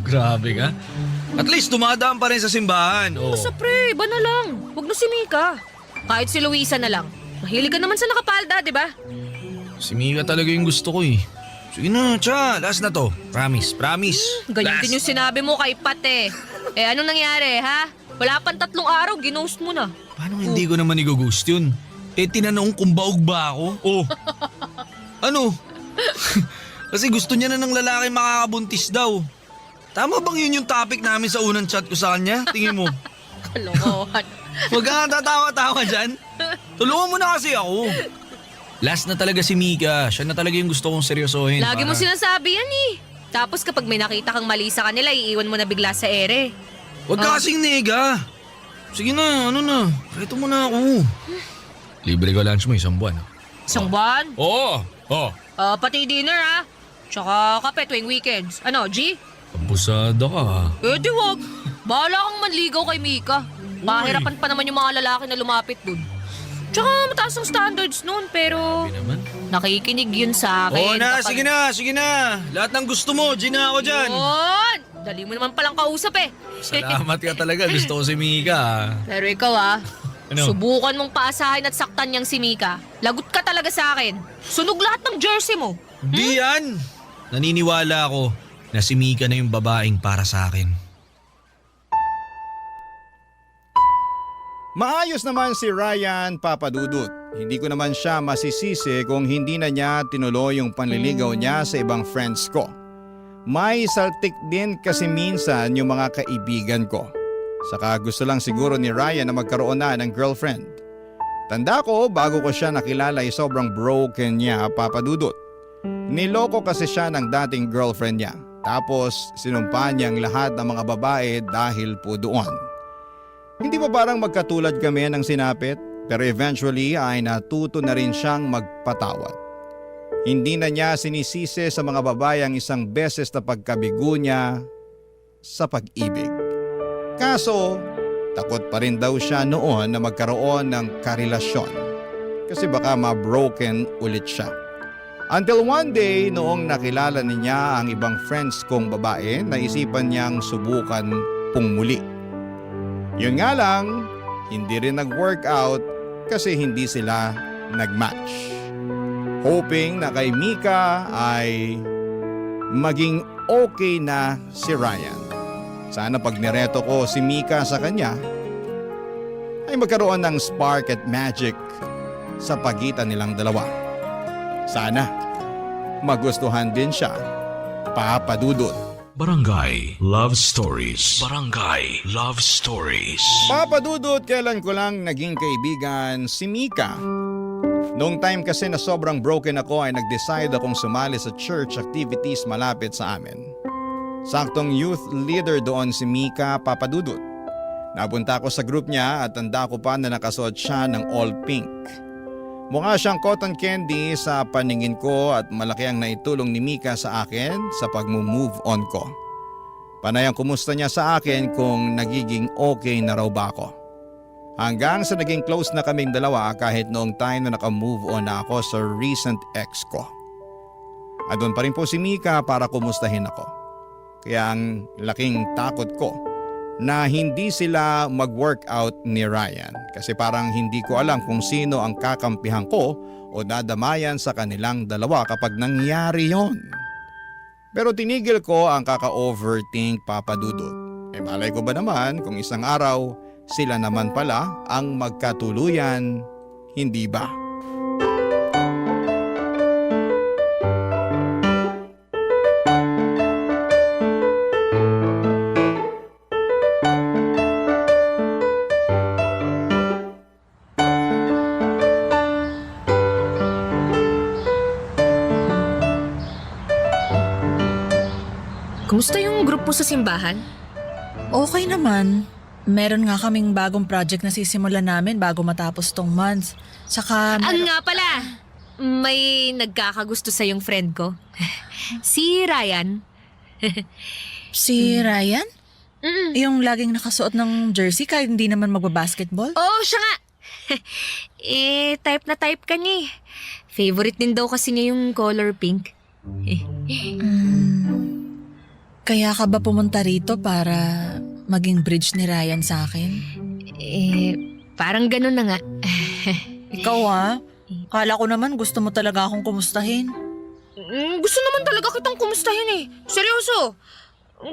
Grabe ka. At least dumadaan pa rin sa simbahan. Oh. Sa pre, iba na lang. Huwag na si Mika. Kahit si Luisa na lang. Mahilig ka naman sa nakapalda, di ba? Si Mika talaga yung gusto ko eh. Sige na, tsa. Last na to. Promise. Ganyan Last. din yung sinabi mo kay Pat eh. Eh anong nangyari, ha? Wala pang 3 araw, ginost mo na. Paano hindi ko naman i-ghost yun? Eh, tinanong kung baog ba ako. Oh. Ano? Kasi gusto niya na ng lalaki makakabuntis daw. Tama bang yun yung topic namin sa unang chat ko sa kanya? Tingin mo. Kalokohan. Huwag kang tatawa-tawa dyan. Tulungan mo na kasi ako. Last na talaga si Mika. Siya na talaga yung gusto kong seryosohin. Lagi mo sinasabi yan eh. Tapos kapag may nakita kang mali sa kanila, iiwan mo na bigla sa ere. Huwag ka kasing nega. Sige na, ano na. Reto mo na ako. Libre ka lunch mo 1 buwan. Isang buwan? Oo. Oh. Pati dinner ha. Tsaka kape tuwing weekends. Ano, G? Abusada ka ha. Eh di wag. Bahala kang manligaw kay Mika. Mahirapan pa naman yung mga lalaki na lumapit dun. Tsaka mataas ang standards nun, pero Sabi naman. nakikinig yun sa akin. Oo na, kapag- sige na. Lahat ng gusto mo, G na ako dyan. Yun! Dali mo naman palang kausap eh. Salamat ka talaga, gusto ko si Mika ha. Pero ikaw Ano? subukan mong paasahin at saktan niyang si Mika. Lagot ka talaga sa akin. Sunog lahat ng jersey mo. Di yan. Naniniwala ako na si Mika na yung babaeng para sa akin. Maayos naman si Ryan, Papa Dudut. Hindi ko naman siya masisisi kung hindi na niya tinuloy yung panliligaw niya sa ibang friends ko. May saltik din kasi minsan yung mga kaibigan ko. Saka gusto lang siguro ni Ryan na magkaroon na ng girlfriend. Tanda ko, bago ko siya nakilala ay sobrang broken niya, Papa Dudut. Niloko kasi siya ng dating girlfriend niya. Tapos sinumpa niya ang lahat ng mga babae dahil po doon. Hindi ba parang magkatulad kami ng sinapit? Pero eventually ay natuto na rin siyang magpatawad. Hindi na niya sinisisi sa mga babae ang isang beses na pagkabigo niya sa pag-ibig. Kaso, takot pa rin daw siya noon na magkaroon ng karelasyon. Kasi baka ma-broken ulit siya. Until one day, noong nakilala niya ang ibang friends kong babae, naisipan niyang subukan pong muli. Yun nga lang, hindi rin nag-workout kasi hindi sila nag-match. Hoping na kay Mika ay maging okay na si Ryan. Sana pag nireto ko si Mika sa kanya, ay magkaroon ng spark at magic sa pagitan nilang dalawa. Sana magustuhan din siya, Papa Dudut. Barangay Love Stories. Barangay Love Stories. Papa Dudut, kailan ko lang naging kaibigan si Mika. Noong time kasi na sobrang broken ako ay nag-decide akong sumali sa church activities malapit sa amin. Saktong youth leader doon si Mika, Papa Dudut. Napunta ako sa group niya at tanda ko pa na nakasuot siya ng all pink. Mukha siyang cotton candy sa paningin ko at malaki ang naitulong ni Mika sa akin sa pag-move on ko. Panay ang kumusta niya sa akin kung nagiging okay na raw ba ako. Hanggang sa naging close na kaming dalawa kahit noong time na naka-move on na ako sa recent ex ko. At doon pa rin po si Mika para kumustahin ako. Kaya ang laking takot ko na hindi sila mag-workout ni Ryan kasi parang hindi ko alam kung sino ang kakampihan ko o dadamayan sa kanilang dalawa kapag nangyari yon. Pero tinigil ko ang kaka-overthink, Papa Dudut. Malay ko ba naman kung isang araw sila naman pala ang magkatuluyan, hindi ba? Kumusta yung group mo sa simbahan? Okay naman. Meron nga kaming bagong project na sisimulan namin bago matapos tong month. Saka... Nga pala, may nagkakagusto sa yung friend ko. Si Ryan. Si Ryan? Mm. Yung laging nakasuot ng jersey kahit hindi naman magbabasketball? Oo, siya nga. Type na type ka niya eh. Favorite din daw kasi niya yung color pink. Kaya ka ba pumunta rito para maging bridge ni Ryan sa akin? Parang ganun na nga. Ikaw kala ko naman gusto mo talaga akong kumustahin. Gusto naman talaga kitang kumustahin eh. Seryoso.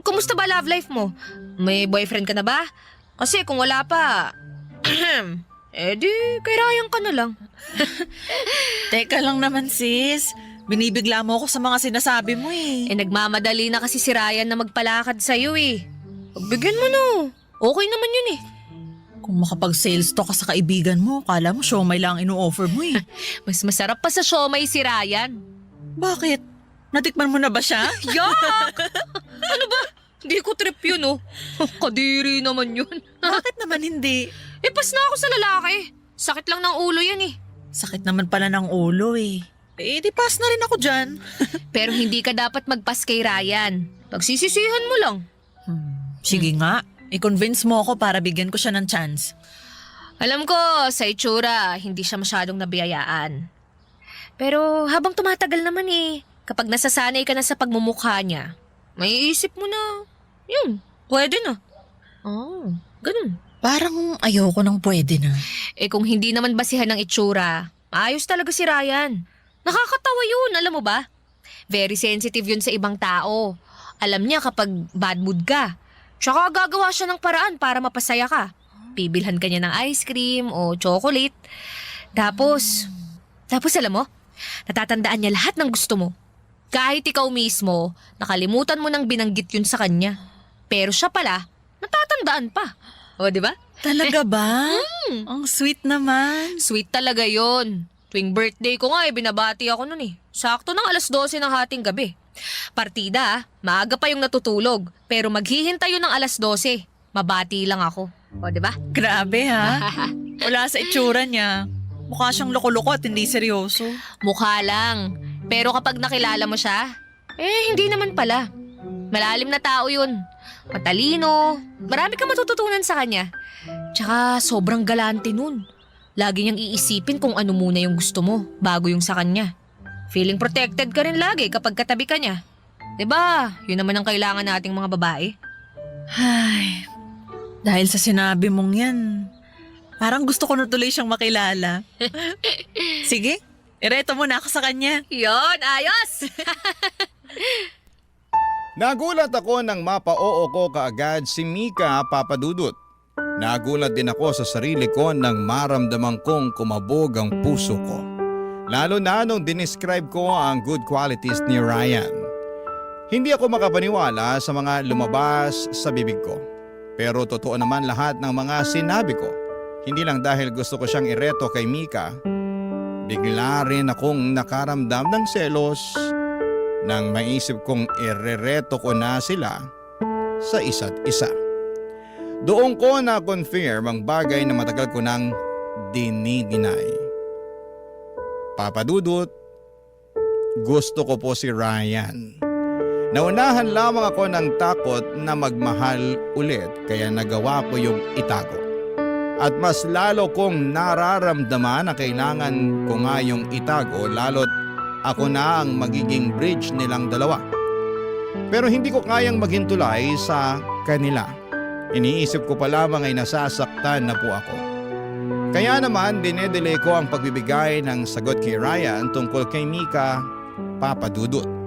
Kumusta ba love life mo? May boyfriend ka na ba? Kasi kung wala pa, di kay Ryan ka na lang. Teka lang naman sis. Binibigla mo ako sa mga sinasabi mo eh. Nagmamadali na kasi si Ryan na magpalakad sa'yo eh. Pagbigyan mo no. Okay naman yun eh. Kung makapag-sales to ka sa kaibigan mo, kala mo siomay lang ang ino-offer mo eh. Mas masarap pa sa siomay si Ryan. Bakit? Natikman mo na ba siya? Yak! Ano ba? Hindi ko trip yun oh. Kadiri naman yun. Bakit naman hindi? Pas na ako sa lalaki. Sakit lang ng ulo yan eh. Sakit naman pala ng ulo eh. Di pass na rin ako dyan. Pero hindi ka dapat magpas kay Ryan. Pagsisisihan mo lang. Sige nga, i-convince mo ako para bigyan ko siya ng chance. Alam ko, sa itsura, hindi siya masyadong nabiyayaan. Pero habang tumatagal naman eh, kapag nasasanay ka na sa pagmumukha niya, may isip mo na, yun, pwede na. Ganun. Parang ayoko nang pwede na. Kung hindi naman basihan ng itsura, maayos talaga si Ryan. Nakakatawa yun, alam mo ba? Very sensitive yun sa ibang tao. Alam niya kapag bad mood ka. Tsaka gagawa siya ng paraan para mapasaya ka. Bibilhan ka niya ng ice cream o chocolate. Tapos alam mo, natatandaan niya lahat ng gusto mo. Kahit ikaw mismo, nakalimutan mo nang binanggit yun sa kanya. Pero siya pala, natatandaan pa. O, di ba? Talaga ba? Ang sweet naman. Sweet talaga yun. Tuwing birthday ko nga binabati ako nun eh. Sakto ng 12:00 ng hating gabi. Partida, maaga pa yung natutulog. Pero maghihintay yun ng 12:00. Mabati lang ako. O, di ba? Grabe ha. Wala sa itsura niya. Mukha siyang loko-loko at hindi seryoso. Mukha lang. Pero kapag nakilala mo siya, hindi naman pala. Malalim na tao yun. Matalino. Marami kang matututunan sa kanya. Tsaka sobrang galante nun. Lagi niyang iisipin kung ano muna yung gusto mo bago yung sa kanya. Feeling protected ka rin lagi kapag katabi ka niya. 'Di ba? Yun naman ang kailangan nating mga babae. Ay, dahil sa sinabi mong yan, parang gusto ko na tuloy siyang makilala. Sige, ireto mo na ako sa kanya. Yon, ayos! Nagulat ako nang mapa-oo ko kaagad si Mika, Papa Dudut. Nagulat din ako sa sarili ko nang maramdaman kong kumabog ang puso ko. Lalo na nung dinescribe ko ang good qualities ni Ryan. Hindi ako makapaniwala sa mga lumabas sa bibig ko. Pero totoo naman lahat ng mga sinabi ko. Hindi lang dahil gusto ko siyang ireto kay Mika. Bigla rin akong nakaramdam ng selos nang maisip kong irereto ko na sila sa isa't isa. Doon ko na-confirm ang bagay na matagal ko nang dinidinay. Papa Dudut, gusto ko po si Ryan. Naunahan lamang ako ng takot na magmahal ulit kaya nagawa ko yung itago. At mas lalo kong nararamdaman na kailangan ko nga yung itago lalo't ako na ang magiging bridge nilang dalawa. Pero hindi ko kayang maging tulay sa kanila. Iniisip ko pa lamang ay nasasaktan na po ako. Kaya naman dinedelay ko ang pagbibigay ng sagot kay Ryan tungkol kay Mika, Papa Dudut.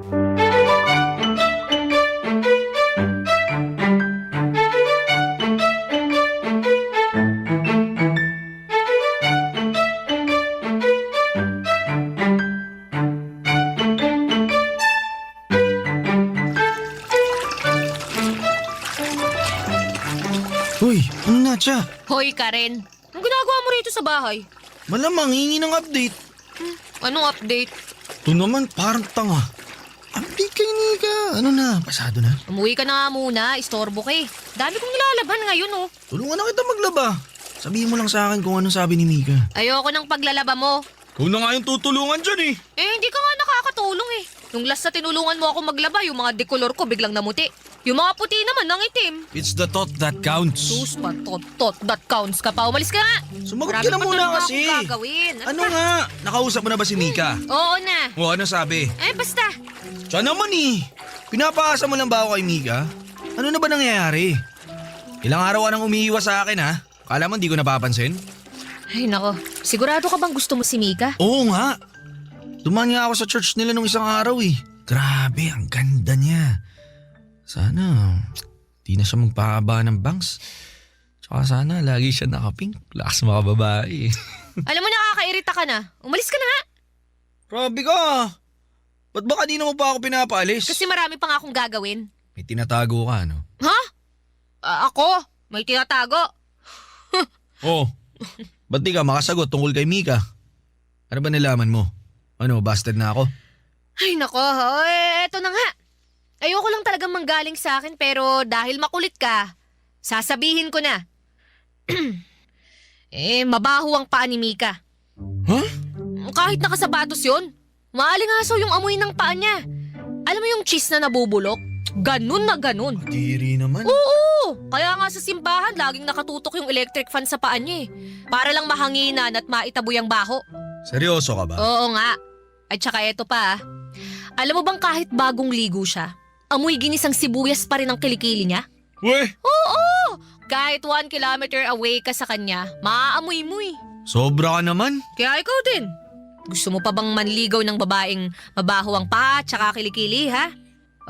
Uy, ano na siya? Hoy, Karen. Anong ginagawa mo rito sa bahay? Malamang hingi ng update. Anong update? Ito naman parang tanga. Update kay Nika. Ano na, pasado na. Umuwi ka na nga muna, istorbo ka eh. Dami kong nilalaban ngayon oh. Tulungan na kita maglaba. Sabihin mo lang sa akin kung anong sabi ni Mika. Ayoko ng paglalaba mo. Ikaw na nga yung tutulungan dyan eh. Hindi ka nga nakakatulong eh. Nung last na tinulungan mo ako maglaba, yung mga dekolor ko biglang namuti. Yung mga puti naman nang itim. It's the thought that counts. Sus, tot, that counts ka pa. Umalis ka nga. Sumagot Marami ka na pa muna talaga kasi. akong gagawin. Ano nga? Nakausap mo na ba si Mika? Oo na. O ano sabi? Basta. Siya naman eh. Pinapaasa mo lang ba ako kay Mika? Ano na ba nangyayari? Ilang araw ka nang umiiwas sa akin ha? Kala mo hindi ko napapansin? Ay nako, sigurado ka bang gusto mo si Mika? Oo nga. Dumaan nga ako sa church nila nung isang araw eh. Grabe, ang ganda niya. Sana, di na siya magpahaba ng bangs. Tsaka sana, lagi siya nakapink. Lakas mga babae. Alam mo, nakakairita ka na. Umalis ka na nga. Grabe ka. Ba't ba kanina mo pa ako pinapaalis? Kasi marami pa nga akong gagawin. May tinatago ka, no? Ha? Ako? May tinatago? Oo. Ba't di ka makasagot tungkol kay Mika? Ano ba nalaman mo? Ano, busted na ako? Ay nako, eto na nga. Ayoko lang talagang manggaling sa akin pero dahil makulit ka, sasabihin ko na. Mabaho ang paa ni Mika. Huh? Kahit nakasapatos yun, maalingaso yung amoy ng paa niya. Alam mo yung cheese na nabubulok? Ganun na ganun. Kadiri naman. Oo! Kaya nga sa simbahan, laging nakatutok yung electric fan sa paa niya eh. Para lang mahanginan at maitaboy ang baho. Seryoso ka ba? Oo nga. At saka eto pa. Alam mo bang kahit bagong ligo siya, amoy ginisang sibuyas pa rin ang kilikili niya? Weh! Oo! Kahit 1 kilometer away ka sa kanya, maaamoy mo eh. Sobra ka naman. Kaya ikaw din. Gusto mo pa bang manligaw ng babaeng mabaho ang paa at saka kilikili ha?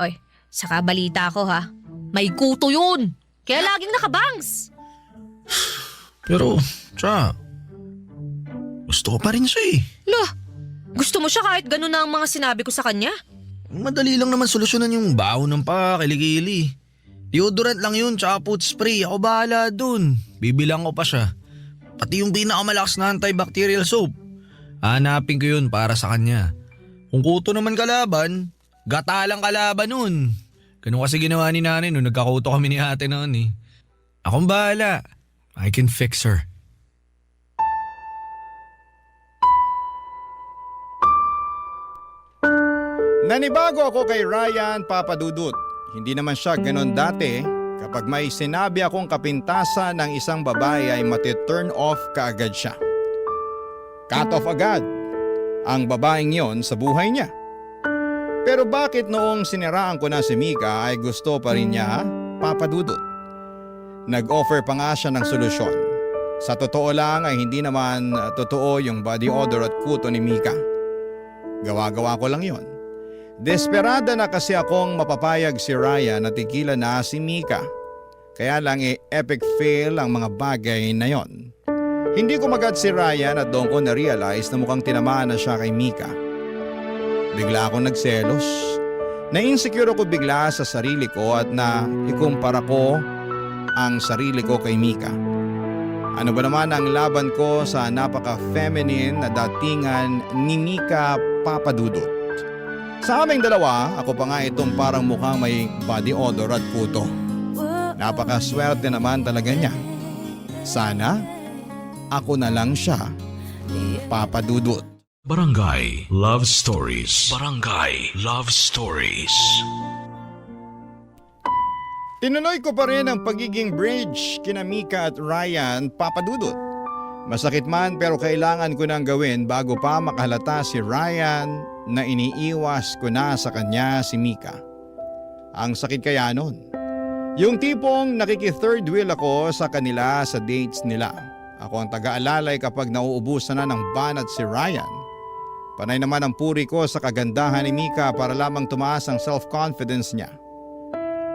Oy, saka balita ko ha. May kuto yun. Kaya laging nakabangs. Pero, gusto ko pa rin siya eh. Lah, gusto mo siya kahit ganun na ang mga sinabi ko sa kanya? Madali lang naman solusyonan yung baho ng paa, kilikili. Deodorant lang yun, tsaka foot spray. Ako bahala dun. Bibilang ko pa siya. Pati yung pinakamalakas na antibacterial soap. Hanapin ko yun para sa kanya. Kung kuto naman kalaban, gata lang kalaban nun. Ganun kasi ginawa ni nanay nung nagkakuto kami ni ate noon eh. Akong bahala. I can fix her. Nanibago ako kay Ryan, Papa Dudut. Hindi naman siya ganon dati. Kapag may sinabi akong kapintasan ng isang babae ay mati-turn off kaagad siya. Cut off agad ang babaeng yon sa buhay niya. Pero bakit noong siniraan ko na si Mika ay gusto pa rin niya, Papa Dudut? Nag-offer pa nga siya ng solusyon. Sa totoo lang ay hindi naman totoo yung body odor at kuto ni Mika. Gawa-gawa ko lang yon. Desperada na kasi akong mapapayag si Ryan na tigilan na si Mika. Kaya lang epic fail ang mga bagay na yon. Hindi ko magad si Ryan at doon ko na-realize na mukhang tinamaan na siya kay Mika. Bigla akong nagselos. Na-insecure ako bigla sa sarili ko at ikumpara ko ang sarili ko kay Mika. Ano ba naman ang laban ko sa napaka-feminine na datingan ni Mika, Papa Dudut? Sa aming dalawa, ako pa nga itong parang mukhang may body odor at puto. Napakaswerte naman talaga niya. Sana, ako na lang siya, Papa Dudut. Barangay Love Stories. Barangay Love Stories. Tinuloy ko pa rin ang pagiging bridge kina Mika at Ryan, Papa Dudut. Masakit man pero kailangan ko nang gawin bago pa makahalata si Ryan na iniiwas ko na sa kanya si Mika. Ang sakit kaya nun. Yung tipong nakiki-third wheel ako sa kanila sa dates nila. Ako ang taga-alalay kapag nauubusan na ng banat si Ryan. Panay naman ang puri ko sa kagandahan ni Mika para lamang tumaas ang self-confidence niya.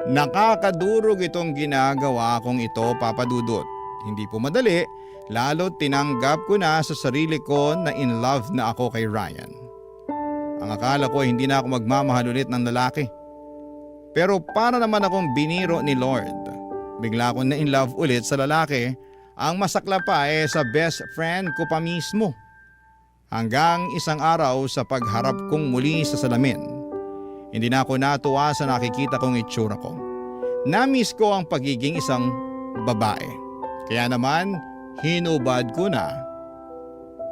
Nakakadurog itong ginagawa kong ito, Papa Dudut. Hindi po madali, lalo tinanggap ko na sa sarili ko na in love na ako kay Ryan. Ang akala ko hindi na ako magmamahal ulit ng lalaki. Pero para naman akong biniro ni Lord. Bigla akong na in love ulit sa lalaki. Ang masakla pa sa best friend ko pa mismo. Hanggang isang araw sa pagharap kong muli sa salamin. Hindi na ako natuwa sa nakikita kong itsura ko. Namiss ko ang pagiging isang babae. Kaya naman, hinubad ko na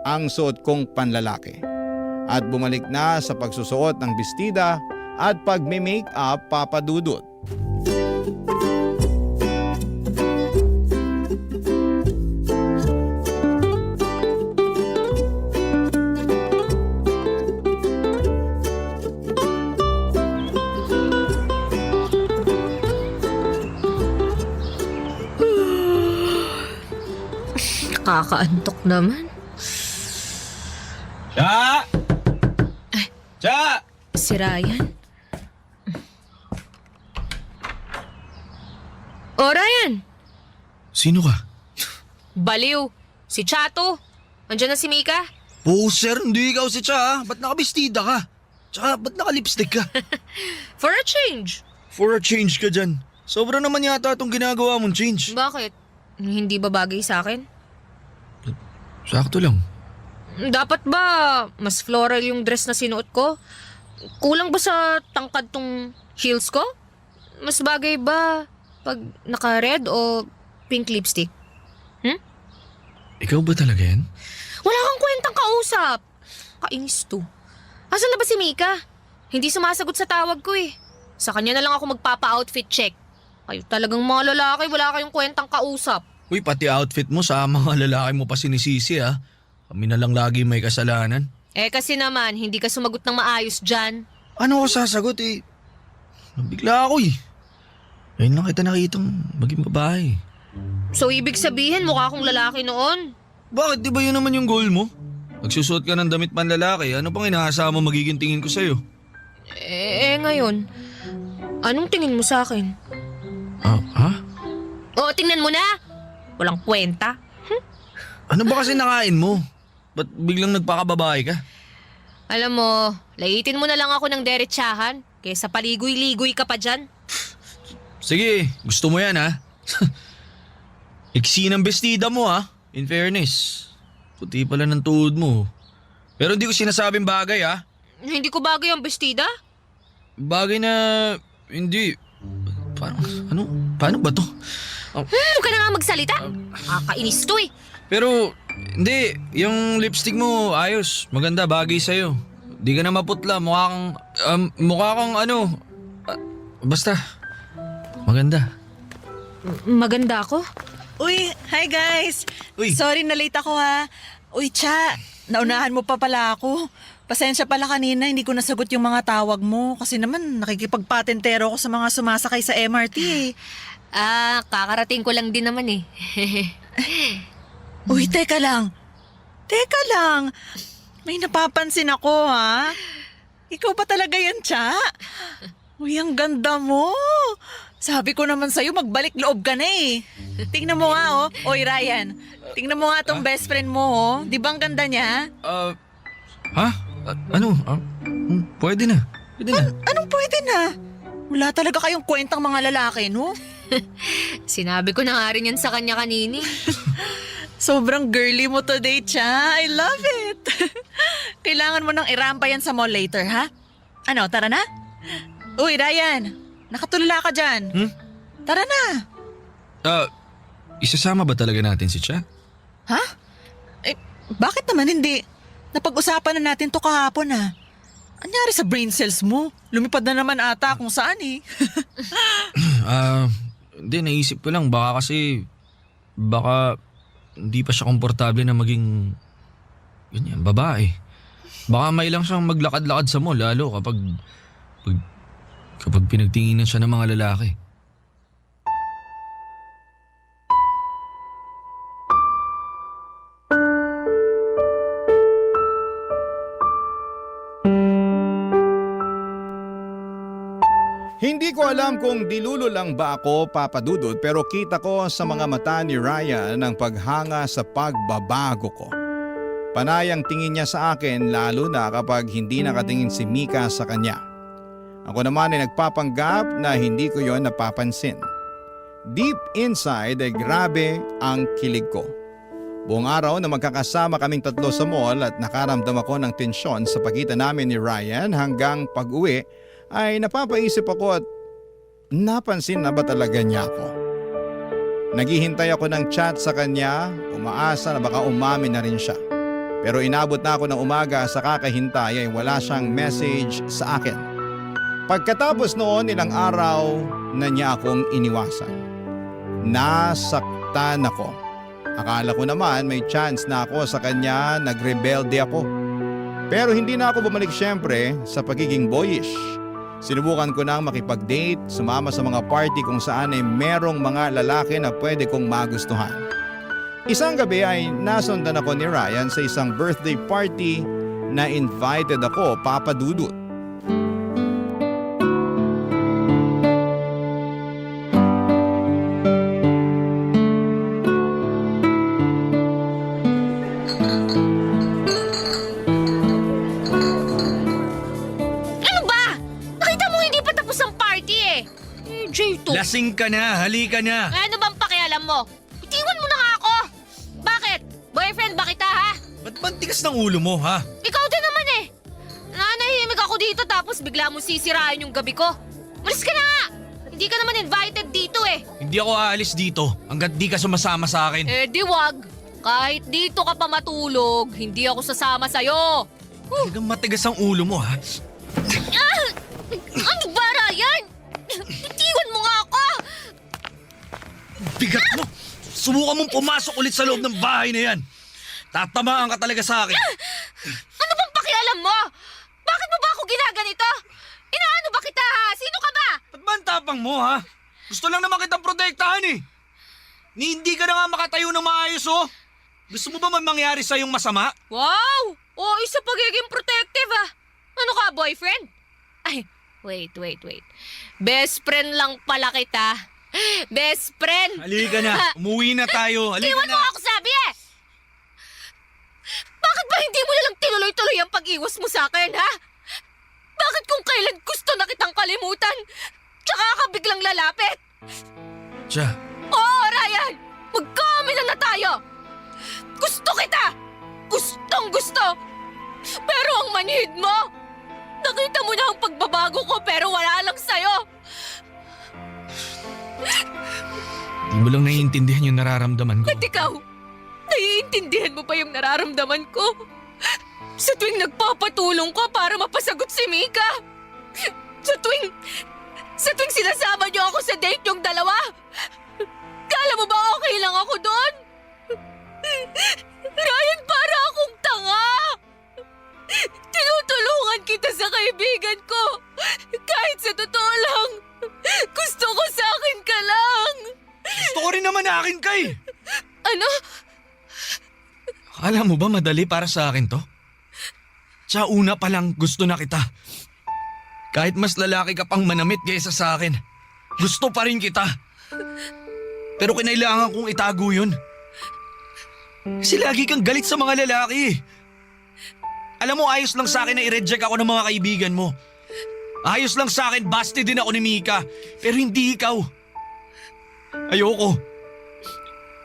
ang suot kong panlalaki. At bumalik na sa pagsusuot ng bestida at pagme-makeup, Papa Dudut. Nakakaantok naman. Cha! Cha! Si Ryan? O Ryan! Sino ka? Baliw! Si Chato! Andiyan na si Mika? Poser, hindi ikaw si Cha. Ba't nakabistida ka? Tsaka ba't nakalipstick ka? For a change! For a change ka dyan. Sobra naman yata itong ginagawa mong change. Bakit? Hindi ba bagay sa akin? Sakto lang. Dapat ba mas floral yung dress na sinuot ko? Kulang ba sa tangkad tong heels ko? Mas bagay ba pag naka-red o pink lipstick? Ikaw ba talaga yan? Wala kang kwentang kausap. Kainis to. Asan na ba si Mika? Hindi sumasagot sa tawag ko eh. Sa kanya na lang ako magpapa-outfit check. Kayo talagang mga lalaki, wala kayong kwentang kausap. Uy, pati outfit mo sa mga lalaki mo pa sinisisi ha. Kami na lang lagi may kasalanan. Eh kasi naman, hindi ka sumagot ng maayos dyan. Ano ko sasagot eh? Nabigla ako eh. Ngayon lang kita nakitang maging babae. So ibig sabihin, mukha akong lalaki noon. Bakit? Di ba yun naman yung goal mo? Nagsusuot ka ng damit panlalaki, ano pang inaasa mo magiging tingin ko sa'yo? Ngayon, anong tingin mo sa akin? Ha? Oo, tingnan mo na. Walang kwenta. Ano ba kasi nakain mo? Ba't biglang nagpakababae ka? Alam mo, laitin mo na lang ako ng derechahan kaysa paligoy-ligoy ka pa dyan. Sige, gusto mo yan ha? Iksi ng bestida mo ha, in fairness. Puti pala ng tuhod mo. Pero hindi ko sinasabing bagay ha. Hindi ko bagay ang bestida. Bagay na hindi. Paano ba to? Huwag ka na nga magsalita. Kakainis to eh. Pero, hindi. Yung lipstick mo, ayos. Maganda, bagay sa'yo. Di ka na maputla. Mukha kang ano. Basta, maganda. Maganda ako? Uy, hi guys! Uy. Sorry na late ako ha. Uy, Cha, naunahan mo pa pala ako. Pasensya pala kanina, hindi ko nasagot yung mga tawag mo. Kasi naman, nakikipagpatentero ako sa mga sumasakay sa MRT eh. Kakarating ko lang din naman eh. Uy, teka lang. Teka lang. May napapansin ako ha. Ikaw ba talaga yan, Cha? Uy, ang ganda mo. Sabi ko naman sa'yo, magbalik loob ka na eh. Tingnan mo nga oh. Oy, Ryan. Tingnan mo nga tong best friend mo oh. Di ba ang ganda niya? Ha? Ano? Pwede na. Pwede na. Anong pwede na? Wala talaga kayong kwentang mga lalaki, no? Sinabi ko na nga rin yan sa kanya kanini. Sobrang girly mo today, Cha. I love it. Kailangan mo nang irampa yan sa mall later, ha? Ano, tara na? Uy, Ryan. Nakatulala ka dyan. Tara na. Isasama ba talaga natin si Cha? Ha? Eh, bakit naman hindi? Napag-usapan na natin to kahapon ha. Anyari sa brain cells mo? Lumipad na naman ata kung saan eh. Hindi, naisip ko lang. Baka hindi pa siya komportable na maging ganyan, babae. Baka may lang siyang maglakad-lakad sa mall, lalo kapag pinagtinginan siya ng mga lalaki. Hindi ko alam kung dilulo lang ba ako, Papa Dudut, pero kita ko sa mga mata ni Ryan ang paghanga sa pagbabago ko. Panay ang tingin niya sa akin lalo na kapag hindi nakatingin si Mika sa kanya. Ako naman ay nagpapanggap na hindi ko yon napapansin. Deep inside ay grabe ang kilig ko. Buong araw na magkakasama kaming tatlo sa mall at nakaramdam ako ng tensyon sa pagitan namin ni Ryan hanggang pag-uwi ay napapaisip ako at napansin na ba talaga niya ako? Naghihintay ako ng chat sa kanya, umaasa na baka umamin na rin siya. Pero inabot na ako ng umaga sa kakahintay ay wala siyang message sa akin. Pagkatapos noon ilang araw na niya akong iniwasan. Nasaktan ako. Akala ko naman may chance na ako sa kanya, nagrebelde ako. Pero hindi na ako bumalik syempre sa pagiging boyish. Sinubukan ko nang makipag-date, sumama sa mga party kung saan ay merong mga lalaki na pwede kong magustuhan. Isang gabi ay nasundan ako ni Ryan sa isang birthday party na invited ako, Papa Dudut. Lasing ka na, halika na. Ano bang pakialam mo? Itiwan mo na nga ako! Bakit? Boyfriend ba kita ha? Ba't ba ang tigas ng ulo mo, ha? Ikaw din naman eh! Nanahimik ako dito tapos bigla mo sisirain yung gabi ko. Malis ka na nga! Hindi ka naman invited dito eh. Hindi ako aalis dito hanggat di ka sumasama sa akin. Eh di wag. Kahit dito ka pa matulog, hindi ako sasama sa'yo. Talagang matigas ang ulo mo, ha? Ano ba, Ryan? Itiwan mo nga ako! Bigat mo! Subukan mong pumasok ulit sa loob ng bahay na yan. Tatamaan ka talaga sa akin. Ano bang pakialam mo? Bakit mo ba ako ginaganito? Inaano ba kita ha? Sino ka ba? Ba't ba ang tapang mo, ha? Gusto lang naman kitang protektahan eh. Hindi ka na nga makatayo ng maayos, oh. Gusto mo ba may mangyari sa yung masama? Wow! Oo, isa pagiging protective ah. Ano ka, boyfriend? Ay, wait. Best friend lang pala kita. Best friend! Halika na. Umuwi na tayo. Halika Iwan na. mo ako sabi eh! Bakit ba hindi mo nalang tinuloy-tuloy ang pag-iwas mo sa akin, ha? Bakit kung kailan gusto na kitang kalimutan, tsaka ka biglang lalapit? Cha. Oo, Ryan! Magkamila na tayo! Gusto kita! Gustong gusto! Pero ang manhid mo! Nakita mo na ang pagbabago ko pero wala lang sa'yo! Di mo lang naiintindihan yung nararamdaman ko. At ikaw, naiintindihan mo ba yung nararamdaman ko? Sa tuwing nagpapatulong ka para mapasagot si Mika? Sa tuwing sinasama niyo ako sa date yung dalawa? Kala mo ba okay lang ako doon? Ryan, para akong tanga! Tinutulungan kita sa kaibigan ko. Kahit sa totoo lang, gusto ko sa akin ka lang. Gusto ko rin naman na akin ka eh. Ano? Akala mo ba madali para sa akin to? Sa una pa lang gusto na kita. Kahit mas lalaki ka pang manamit kaysa sa akin, gusto pa rin kita. Pero kinailangan kong itago yun. Kasi lagi kang galit sa mga lalaki. Alam mo, ayos lang sa akin na i-reject ako ng mga kaibigan mo. Ayos lang sa akin, basti din ako ni Mika. Pero hindi ikaw. Ayoko.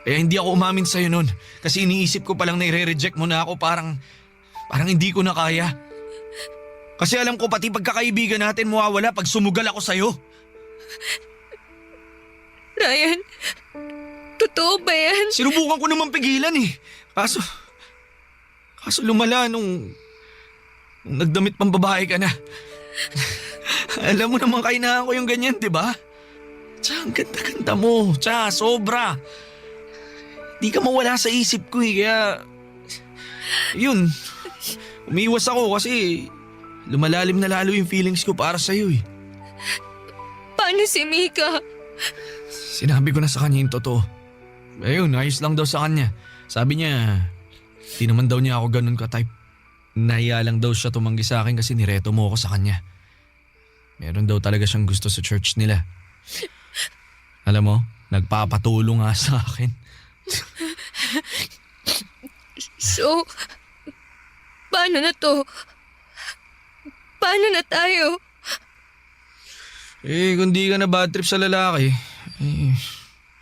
Kaya hindi ako umamin sa'yo nun. Kasi iniisip ko palang na i-reject mo na ako parang hindi ko na kaya. Kasi alam ko pati pagkakaibigan natin mawawala pag sumugal ako sa'yo. Ryan, totoo ba yan? Sinubukan ko naman pigilan eh. Kaso lumala nung nagdamit pang babae ka na. Alam mo naman kainahan ko yung ganyan, di ba? Tsaka ang ganda-ganda mo. Tsaka sobra. Di ka mawala sa isip ko eh. Kaya, yun. Umiwas ako kasi lumalalim na lalo yung feelings ko para sa'yo eh. Paano si Mika? Sinabi ko na sa kanya yung totoo. Ayun, ayos lang daw sa kanya. Sabi niya, di naman daw niya ako ganun ka-type. Nahiya lang daw siya tumanggi sa akin kasi nireto mo ako sa kanya. Meron daw talaga siyang gusto sa church nila. Alam mo, nagpapatulong nga sa akin. So, paano na to? Paano na tayo? Eh, kung di ka na bad trip sa lalaki,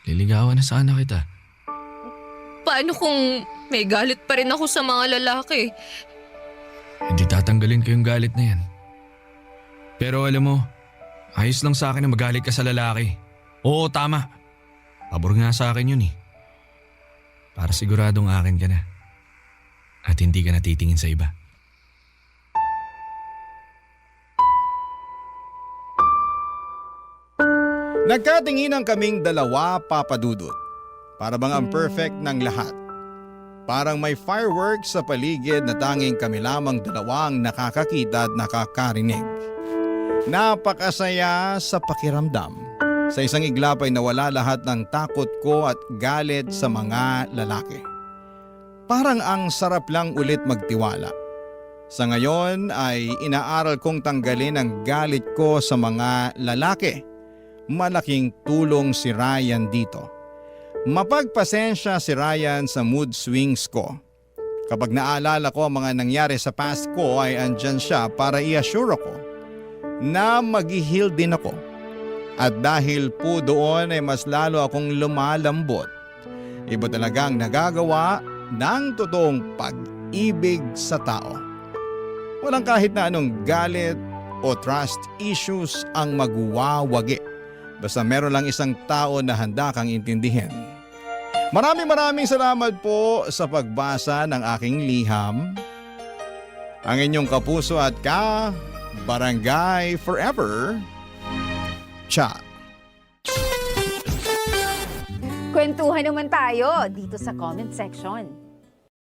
liligawan na sana kita. Paano kung may galit pa rin ako sa mga lalaki? Hindi tatanggalin ko yung galit na yan. Pero alam mo, ayos lang sa akin na magalit ka sa lalaki. Oo, tama. Pabor nga sa akin yun eh. Para siguradong akin ka na. At hindi ka natitingin sa iba. Nagkatinginan kaming dalawa, Papa Dudut. Para bang ang perfect ng lahat. Parang may fireworks sa paligid na tanging kami lamang dalawang nakakakita at nakakarinig. Napakasaya sa pakiramdam. Sa isang iglap ay nawala lahat ng takot ko at galit sa mga lalaki. Parang ang sarap lang ulit magtiwala. Sa ngayon ay inaaral kong tanggalin ang galit ko sa mga lalaki. Malaking tulong si Ryan dito. Mapagpasensya si Ryan sa mood swings ko. Kapag naalala ko ang mga nangyari sa past ko ay andyan siya para i-assure ako na mag-heal din ako. At dahil po doon ay mas lalo akong lumalambot. Iba talagang nagagawa ng totoong pag-ibig sa tao. Walang kahit na anong galit o trust issues ang magwawagi. Basta meron lang isang tao na handa kang intindihin. Maraming salamat po sa pagbasa ng aking liham. Ang inyong kapuso at Barangay Forever, Chat. Kwentuhan naman tayo dito sa comment section.